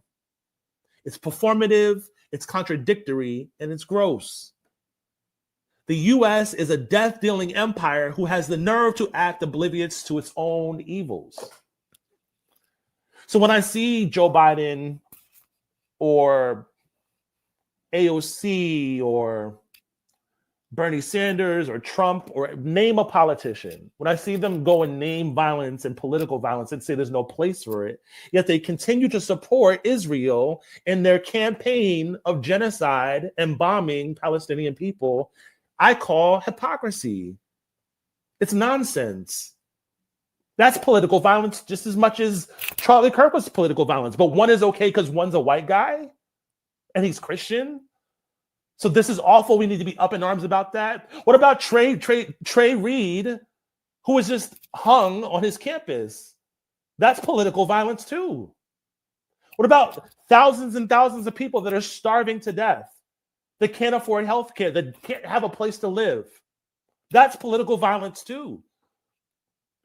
It's performative, it's contradictory, and it's gross. The US is a death-dealing empire who has the nerve to act oblivious to its own evils. So when I see Joe Biden or AOC or Bernie Sanders or Trump or name a politician, when I see them go and name violence and political violence and say there's no place for it, yet they continue to support Israel in their campaign of genocide and bombing Palestinian people, I call hypocrisy. It's nonsense. That's political violence just as much as Charlie Kirk was political violence. But one is okay because one's a white guy and he's Christian. So this is awful. We need to be up in arms about that. What about Cherie Reed, who was just hung on his campus? That's political violence too. What about thousands and thousands of people that are starving to death? That can't afford health care, that can't have a place to live. That's political violence too.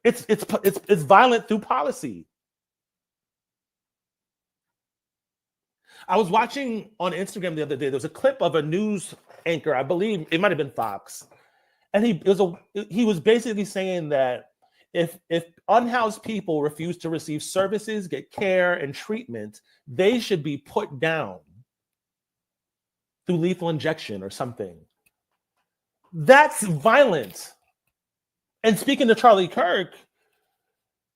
It's violent through policy. I was watching on Instagram the other day, there was a clip of a news anchor, I believe it might have been Fox. And he was basically saying that if unhoused people refuse to receive services, get care and treatment, they should be put down through lethal injection or something. That's violent. And speaking to Charlie Kirk,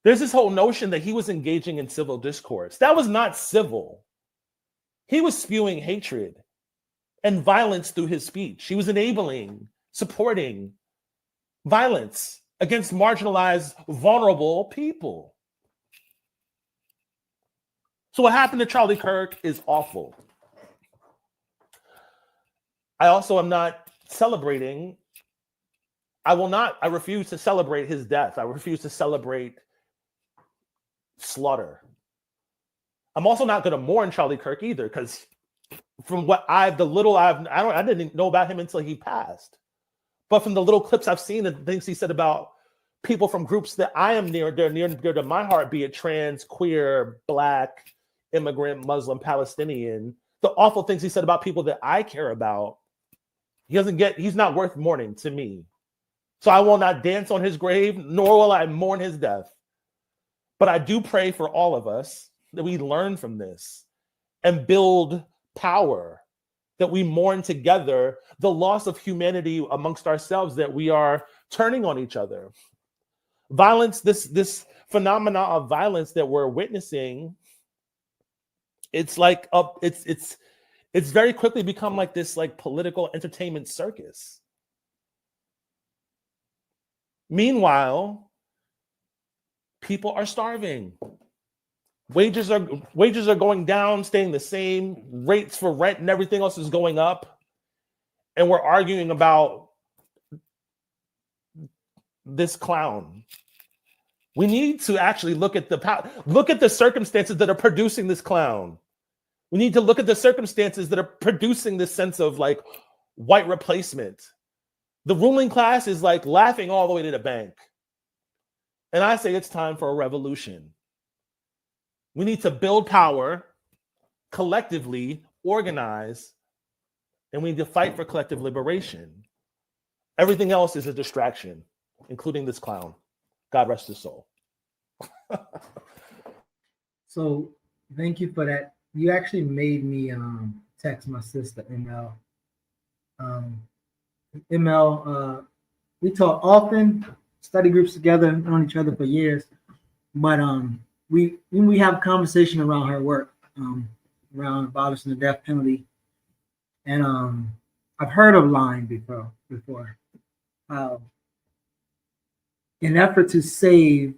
there's this whole notion that he was engaging in civil discourse. That was not civil. He was spewing hatred and violence through his speech. He was enabling, supporting violence against marginalized, vulnerable people. So what happened to Charlie Kirk is awful. I also am not celebrating. I refuse to celebrate his death. I refuse to celebrate slaughter. I'm also not going to mourn Charlie Kirk either, because from what I didn't know about him until he passed. But from the little clips I've seen, the things he said about people from groups that I am near to my heart, be it trans, queer, Black, immigrant, Muslim, Palestinian, the awful things he said about people that I care about, he's not worth mourning to me. So I will not dance on his grave, nor will I mourn his death. But I do pray for all of us that we learn from this and build power, that we mourn together the loss of humanity amongst ourselves, that we are turning on each other. Violence, this phenomena of violence that we're witnessing, it's like it's very quickly become like this like political entertainment circus. Meanwhile, people are starving. Wages are going down, staying the same. Rates for rent and everything else is going up. And we're arguing about this clown. We need to actually look at the circumstances that are producing this clown. We need to look at the circumstances that are producing this sense of like white replacement. The ruling class is like laughing all the way to the bank. And I say it's time for a revolution. We need to build power, collectively organize, and we need to fight for collective liberation. Everything else is a distraction, including this clown. God rest his soul. So thank you for that. You actually made me text my sister, ML. ML, we talk often, study groups together, known each other for years. But we have a conversation around her work, around abolishing the death penalty. And I've heard of line before. In effort to save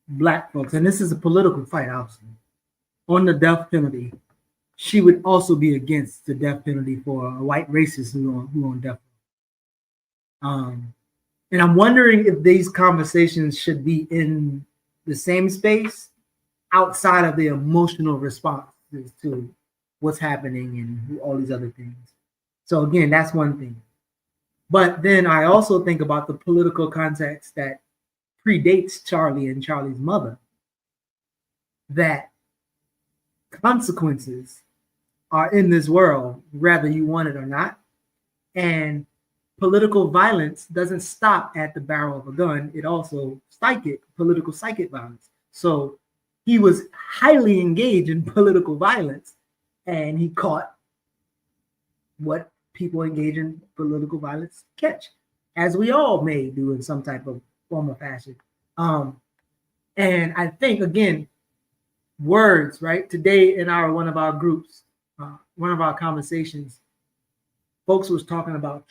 Black folks, and this is a political fight, obviously, on the death penalty, she would also be against the death penalty for a white racist who on death row. And I'm wondering if these conversations should be in the same space outside of the emotional responses to what's happening and all these other things. So again, that's one thing. But then I also think about the political context that predates Charlie and Charlie's mother, that consequences are in this world, whether you want it or not. And political violence doesn't stop at the barrel of a gun. It also political psychic violence. So he was highly engaged in political violence, and he caught what people engage in political violence catch, as we all may do in some type of form or fashion. And I think, again, words, right? Today in one of our groups, one of our conversations, folks was talking about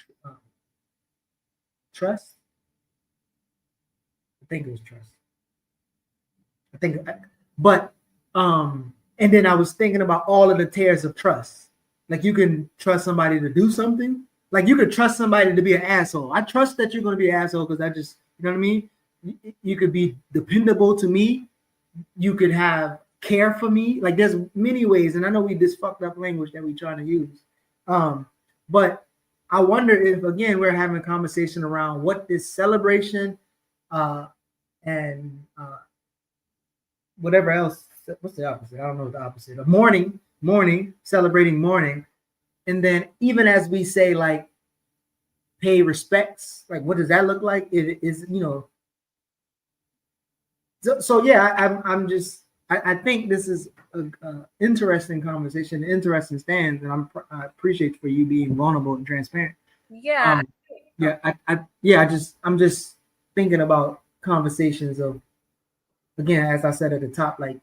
trust. I think it was trust. And then I was thinking about all of the tiers of trust. Like, you can trust somebody to do something. Like, you could trust somebody to be an asshole. I trust that you're going to be an asshole because you know what I mean? You could be dependable to me. You could have care for me. Like, there's many ways. And I know this fucked up language that we trying to use. But I wonder if, again, we're having a conversation around what this celebration and whatever else. What's the opposite? I don't know the opposite of mourning, celebrating mourning. And then even as we say, like, pay respects, like, what does that look like? It is, so yeah, I think this is an interesting conversation, interesting stands, and I appreciate for you being vulnerable and transparent. Yeah. I'm just thinking about conversations of, again, as I said at the top, like,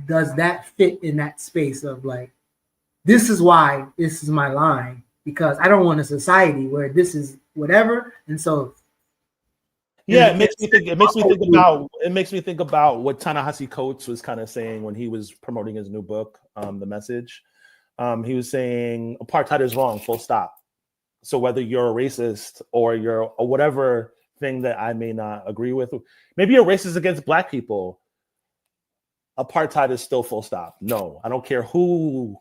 does that fit in that space of, like, this is why this is my line, because I don't want a society where this is whatever. And so Yeah, it makes me think. It makes me think about. It makes me think about what Ta-Nehisi Coates was kind of saying when he was promoting his new book, The Message. He was saying apartheid is wrong, full stop. So whether you're a racist or you're or whatever thing that I may not agree with, maybe you're racist against Black people. Apartheid is still full stop. No, I don't care who.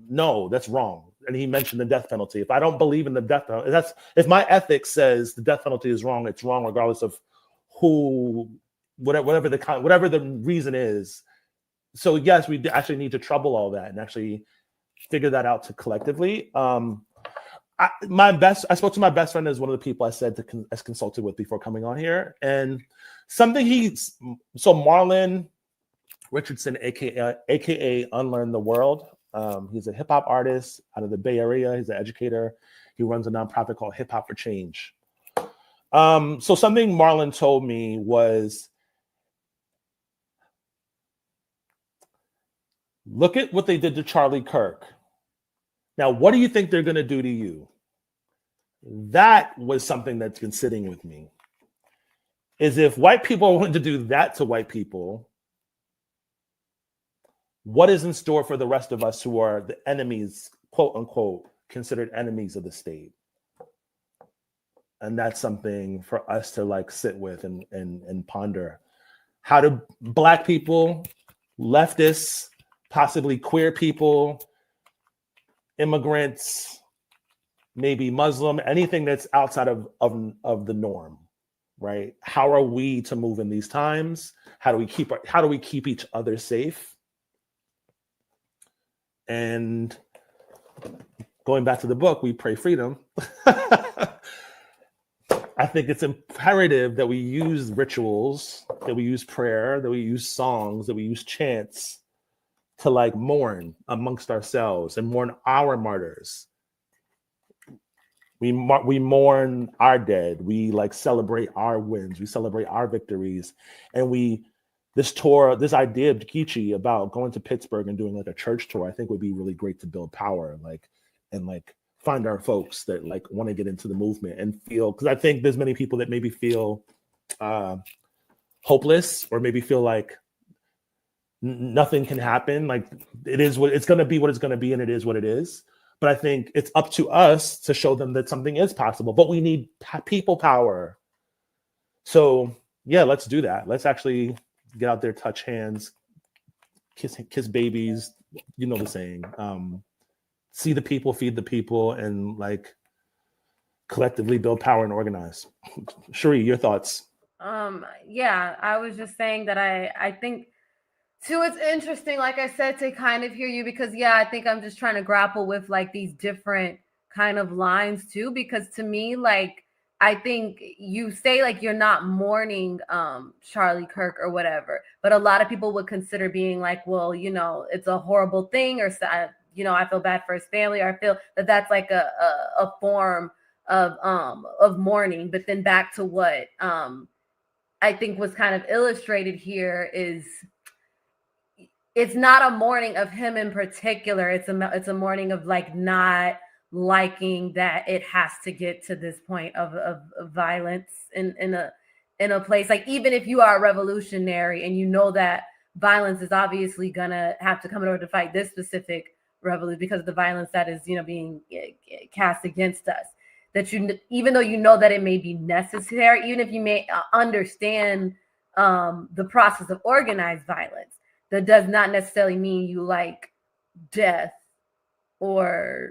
No, that's wrong. And he mentioned the death penalty. If I don't believe in the death penalty, that's if my ethics says the death penalty is wrong, it's wrong regardless of who, whatever the reason is. So yes, we actually need to trouble all that and actually figure that out collectively. I spoke to my best friend as one of the people I said as consulted with before coming on here, and something Marlon Richardson, aka Unlearn the World. He's a hip hop artist out of the Bay Area. He's an educator. He runs a nonprofit called Hip Hop for Change. So something Marlon told me was, look at what they did to Charlie Kirk. Now, what do you think they're going to do to you? That was something that's been sitting with me. Is if white people are willing to do that to white people, what is in store for the rest of us who are the enemies, quote unquote, considered enemies of the state? And that's something for us to like sit with and ponder. How do Black people, leftists, possibly queer people, immigrants, maybe Muslim, anything that's outside of the norm, right? How are we to move in these times? How do we keep each other safe? And going back to the book, we pray freedom. I think it's imperative that we use rituals, that we use prayer, that we use songs, that we use chants to like mourn amongst ourselves and mourn our martyrs. We mourn our dead. We like celebrate our wins. We celebrate our victories. And this idea of Geechee about going to Pittsburgh and doing like a church tour, I think would be really great to build power, and find our folks that like want to get into the movement and feel, because I think there's many people that maybe feel hopeless or maybe feel like nothing can happen. Like it is what it's going to be, what it's going to be, and it is what it is. But I think it's up to us to show them that something is possible, but we need people power. So yeah, let's do that. Let's actually get out there, touch hands, kiss babies. You know the saying. See the people, feed the people, and like collectively build power and organize. Cherie, your thoughts? Yeah, I was just saying that I think too, it's interesting, like I said, to kind of hear you, because yeah, I think I'm just trying to grapple with like these different kind of lines too, because to me, like, I think you say like you're not mourning Charlie Kirk or whatever, but a lot of people would consider being like, well, you know, it's a horrible thing, or you know, I feel bad for his family, or I feel that that's like a form of mourning. But then back to what I think was kind of illustrated here is, it's not a mourning of him in particular. It's a mourning of like not liking that it has to get to this point of violence in a place. Like, even if you are a revolutionary and you know that violence is obviously gonna have to come in order to fight this specific revolution because of the violence that is, you know, being cast against us, that you, even though you know that it may be necessary, even if you may understand the process of organized violence, that does not necessarily mean you like death or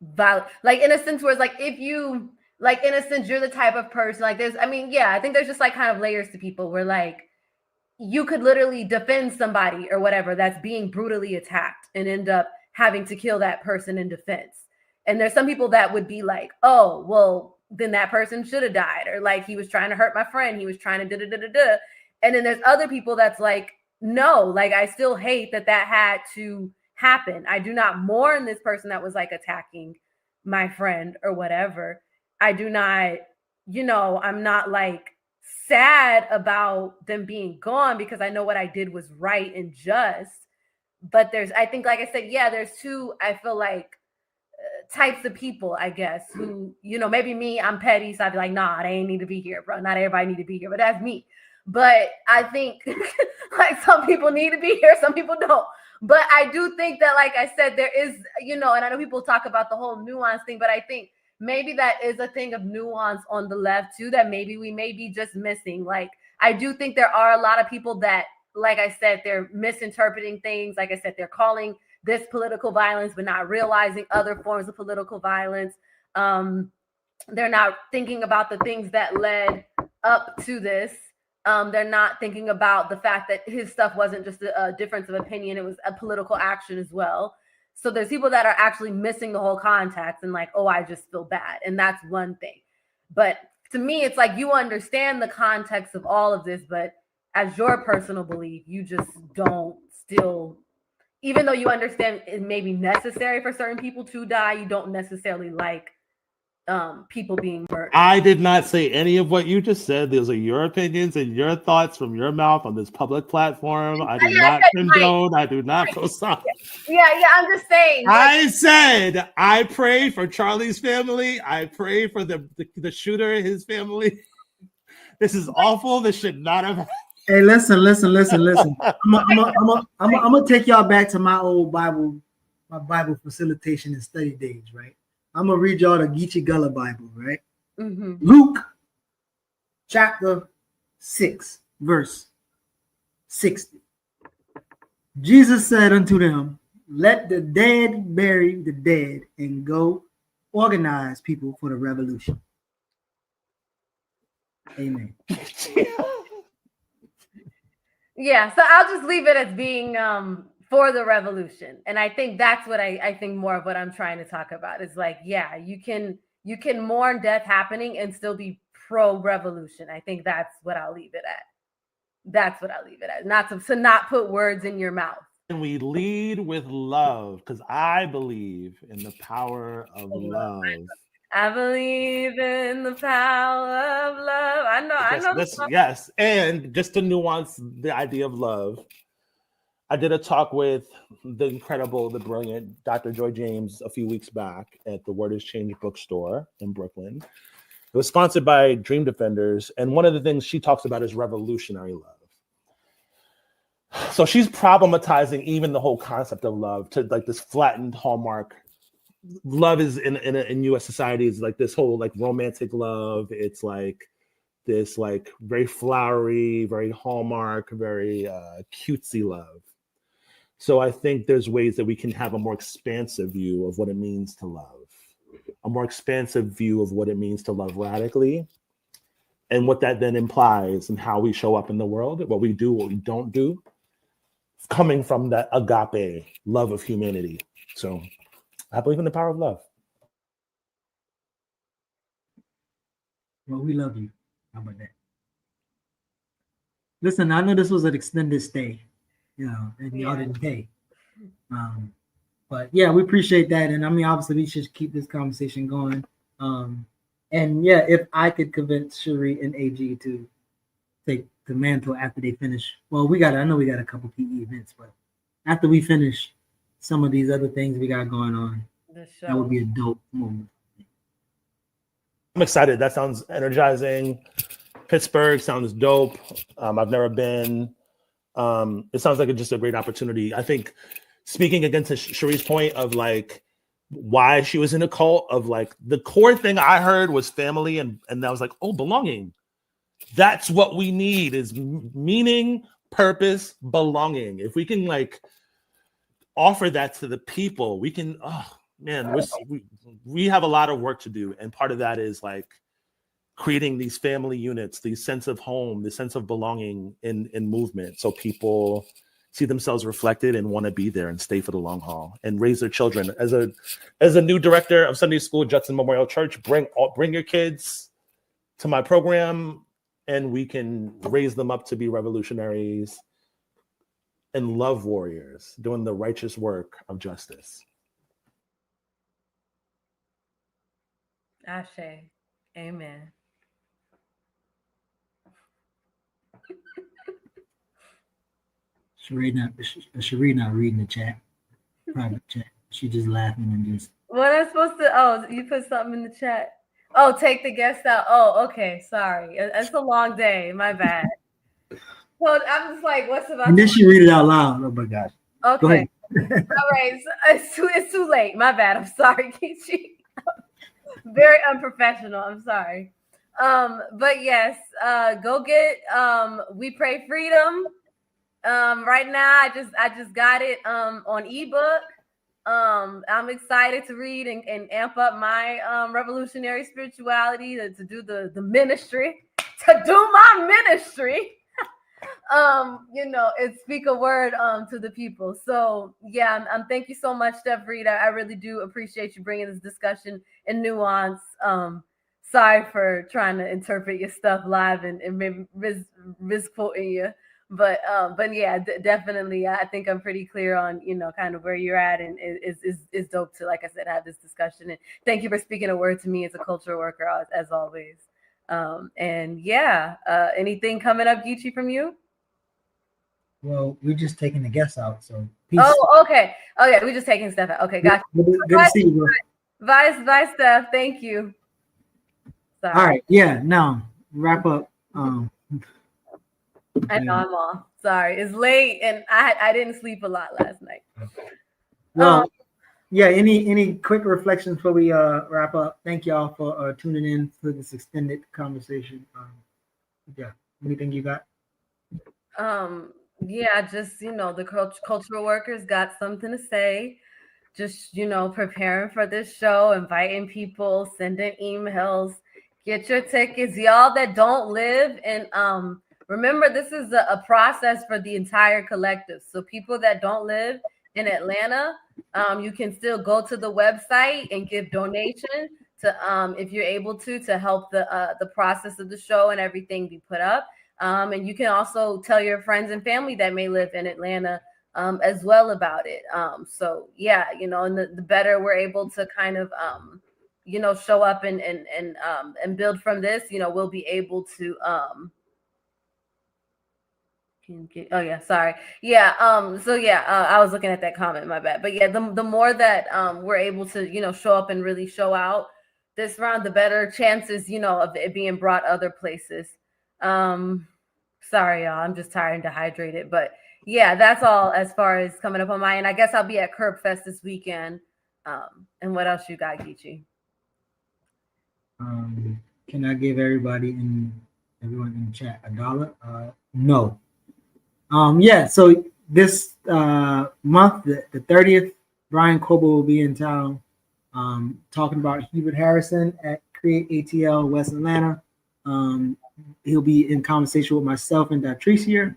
violence. Like, in a sense where it's like, if you, like, in a sense, you're the type of person, like there's, I mean, yeah, I think there's just like kind of layers to people where like, you could literally defend somebody or whatever that's being brutally attacked and end up having to kill that person in defense. And there's some people that would be like, oh, well, then that person should have died. Or like, he was trying to hurt my friend. He was trying to da-da-da-da-da. And then there's other people that's like, no, like, I still hate that had to happen. I do not mourn this person that was like attacking my friend or whatever. I do not, you know, I'm not like sad about them being gone because I know what I did was right and just. But there's, I think, like I said, yeah, there's two, I feel like, types of people, I guess, who, you know, maybe me, I'm petty, so I'd be like, nah, they ain't need to be here, bro. Not everybody need to be here, but that's me. But I think like some people need to be here, some people don't. But I do think that, like I said, there is, you know, and I know people talk about the whole nuance thing, but I think maybe that is a thing of nuance on the left too, that maybe we may be just missing. Like, I do think there are a lot of people that, like I said, they're misinterpreting things. Like I said, they're calling this political violence, but not realizing other forms of political violence. They're not thinking about the things that led up to this. They're not thinking about the fact that his stuff wasn't just a difference of opinion. It was a political action as well. So there's people that are actually missing the whole context and like, oh, I just feel bad. And that's one thing. But to me, it's like, you understand the context of all of this, but as your personal belief, you just don't still, even though you understand it may be necessary for certain people to die, you don't necessarily like people being murdered. I did not say any of what you just said. Those are your opinions and your thoughts from your mouth on this public platform. I do not condone. I do not co-sign. Yeah, I'm just saying. I said I pray for Charlie's family. I pray for the shooter and his family. This is awful. This should not have. Hey, listen. I'm gonna take y'all back to my old Bible, my Bible facilitation and study days, right? I'm gonna read y'all the Geechee Gullah Bible, right? Mm-hmm. Luke chapter 6, verse 60. Jesus said unto them, let the dead bury the dead and go organize people for the revolution. Amen. Yeah, so I'll just leave it as being for the revolution. And I think that's what I think more of what I'm trying to talk about is like, yeah, you can mourn death happening and still be pro-revolution. I think that's what I'll leave it at. That's what I'll leave it at. Not to not put words in your mouth. And we lead with love, because I believe in the power of love. I believe in the power of love. I know. Yes. And just to nuance the idea of love, I did a talk with the incredible, the brilliant Dr. Joy James a few weeks back at the Word Is Change bookstore in Brooklyn. It was sponsored by Dream Defenders. And one of the things she talks about is revolutionary love. So she's problematizing even the whole concept of love to like this flattened hallmark. Love is in U.S. society is like this whole like romantic love. It's like this like very flowery, very hallmark, very cutesy love. So I think there's ways that we can have a more expansive view of what it means to love, a more expansive view of what it means to love radically, and what that then implies and how we show up in the world, what we do, what we don't do, coming from that agape love of humanity. So I believe in the power of love. Well, we love you. How about that? Listen, I know this was an extended stay, you know, and y'all didn't pay. But yeah, we appreciate that. And I mean, obviously, we should keep this conversation going. And yeah, if I could convince Cherie and AG to take the mantle after they finish, well, I know we got a couple PE events, but after we finish some of these other things we got going on, that would be a dope moment. I'm excited. That sounds energizing. Pittsburgh sounds dope. I've never been. It sounds like it's just a great opportunity. I think speaking again to Cherie's point of like why she was in a cult, of like the core thing I heard was family, and I was like, oh, belonging. That's what we need, is meaning, purpose, belonging. If we can like offer that to the people, we can, oh man, we have a lot of work to do. And part of that is like creating these family units, these sense of home, this sense of belonging in movement. So people see themselves reflected and want to be there and stay for the long haul and raise their children. As a new director of Sunday School, Judson Memorial Church, bring your kids to my program, and we can raise them up to be revolutionaries and love warriors doing the righteous work of justice. Ashe. Amen. Cherie not reading the chat, private chat. She just laughing and just What am I supposed to? Oh, you put something in the chat. Oh, take the guest out. Oh, okay. Sorry. It's a long day. My bad. So I'm just like, what's about And then to she read it out loud. Oh my gosh. Go Okay. ahead. All right. So it's too late. My bad. I'm sorry, Geechee. Very unprofessional. I'm sorry. But yes, go get We Pray Freedom. Right now I just got it on ebook. I'm excited to read and amp up my revolutionary spirituality to do the ministry, to do my ministry. And speak a word to the people. So yeah, thank you so much, Steff Reed. I really do appreciate you bringing this discussion and nuance. Sorry for trying to interpret your stuff live and maybe misquoting you. But yeah, definitely, I think I'm pretty clear on kind of where you're at, and is dope to, like I said, have this discussion. And thank you for speaking a word to me as a cultural worker, as always. And yeah, anything coming up, Geechee, from you? Well, we're just taking the guests out, so peace. Oh, okay. Oh yeah, we're just taking stuff out. Okay, gotcha. Good to see you, bro. Bye, Steph. Thank you. Sorry. All right, yeah. Now wrap up. I know I'm off. Sorry, it's late, and I didn't sleep a lot last night. Well, yeah. Any quick reflections before we wrap up? Thank y'all for tuning in for this extended conversation. Yeah. Anything you got? Yeah, just the cultural workers got something to say. Just preparing for this show, inviting people, sending emails, get your tickets, y'all that don't live in remember, this is a process for the entire collective. So people that don't live in Atlanta, you can still go to the website and give donation to, if you're able to help the process of the show and everything be put up. And you can also tell your friends and family that may live in Atlanta as well about it. So yeah, and the better we're able to kind of show up and build from this, we'll be able to sorry. Yeah. I was looking at that comment, my bad. But yeah, the more that we're able to, show up and really show out this round, the better chances, of it being brought other places. Sorry, y'all. I'm just tired and dehydrated. But yeah, that's all as far as coming up on my end. I guess I'll be at Kirk Fest this weekend. And what else you got, Geechee? Can I give everyone in the chat $1? No. Yeah, so this month, the 30th, Brian Coble will be in town talking about Hubert Harrison at Create ATL West Atlanta. He'll be in conversation with myself and Datricia,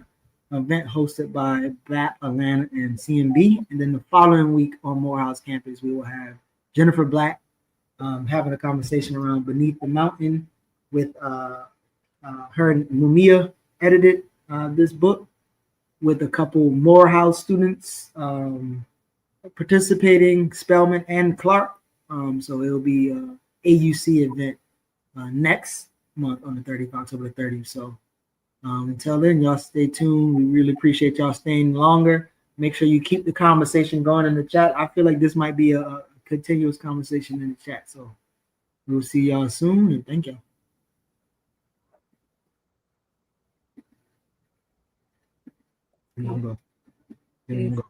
an event hosted by BAP Atlanta and CMB. And then the following week on Morehouse campus, we will have Jennifer Black having a conversation around Beneath the Mountain with her and Mumia edited this book, with a couple Morehouse students participating, Spellman and Clark. So it'll be an AUC event next month on the 30th, October the 30th. So until then, y'all stay tuned. We really appreciate y'all staying longer. Make sure you keep the conversation going in the chat. I feel like this might be a continuous conversation in the chat. So we'll see y'all soon, and thank y'all. Here you go.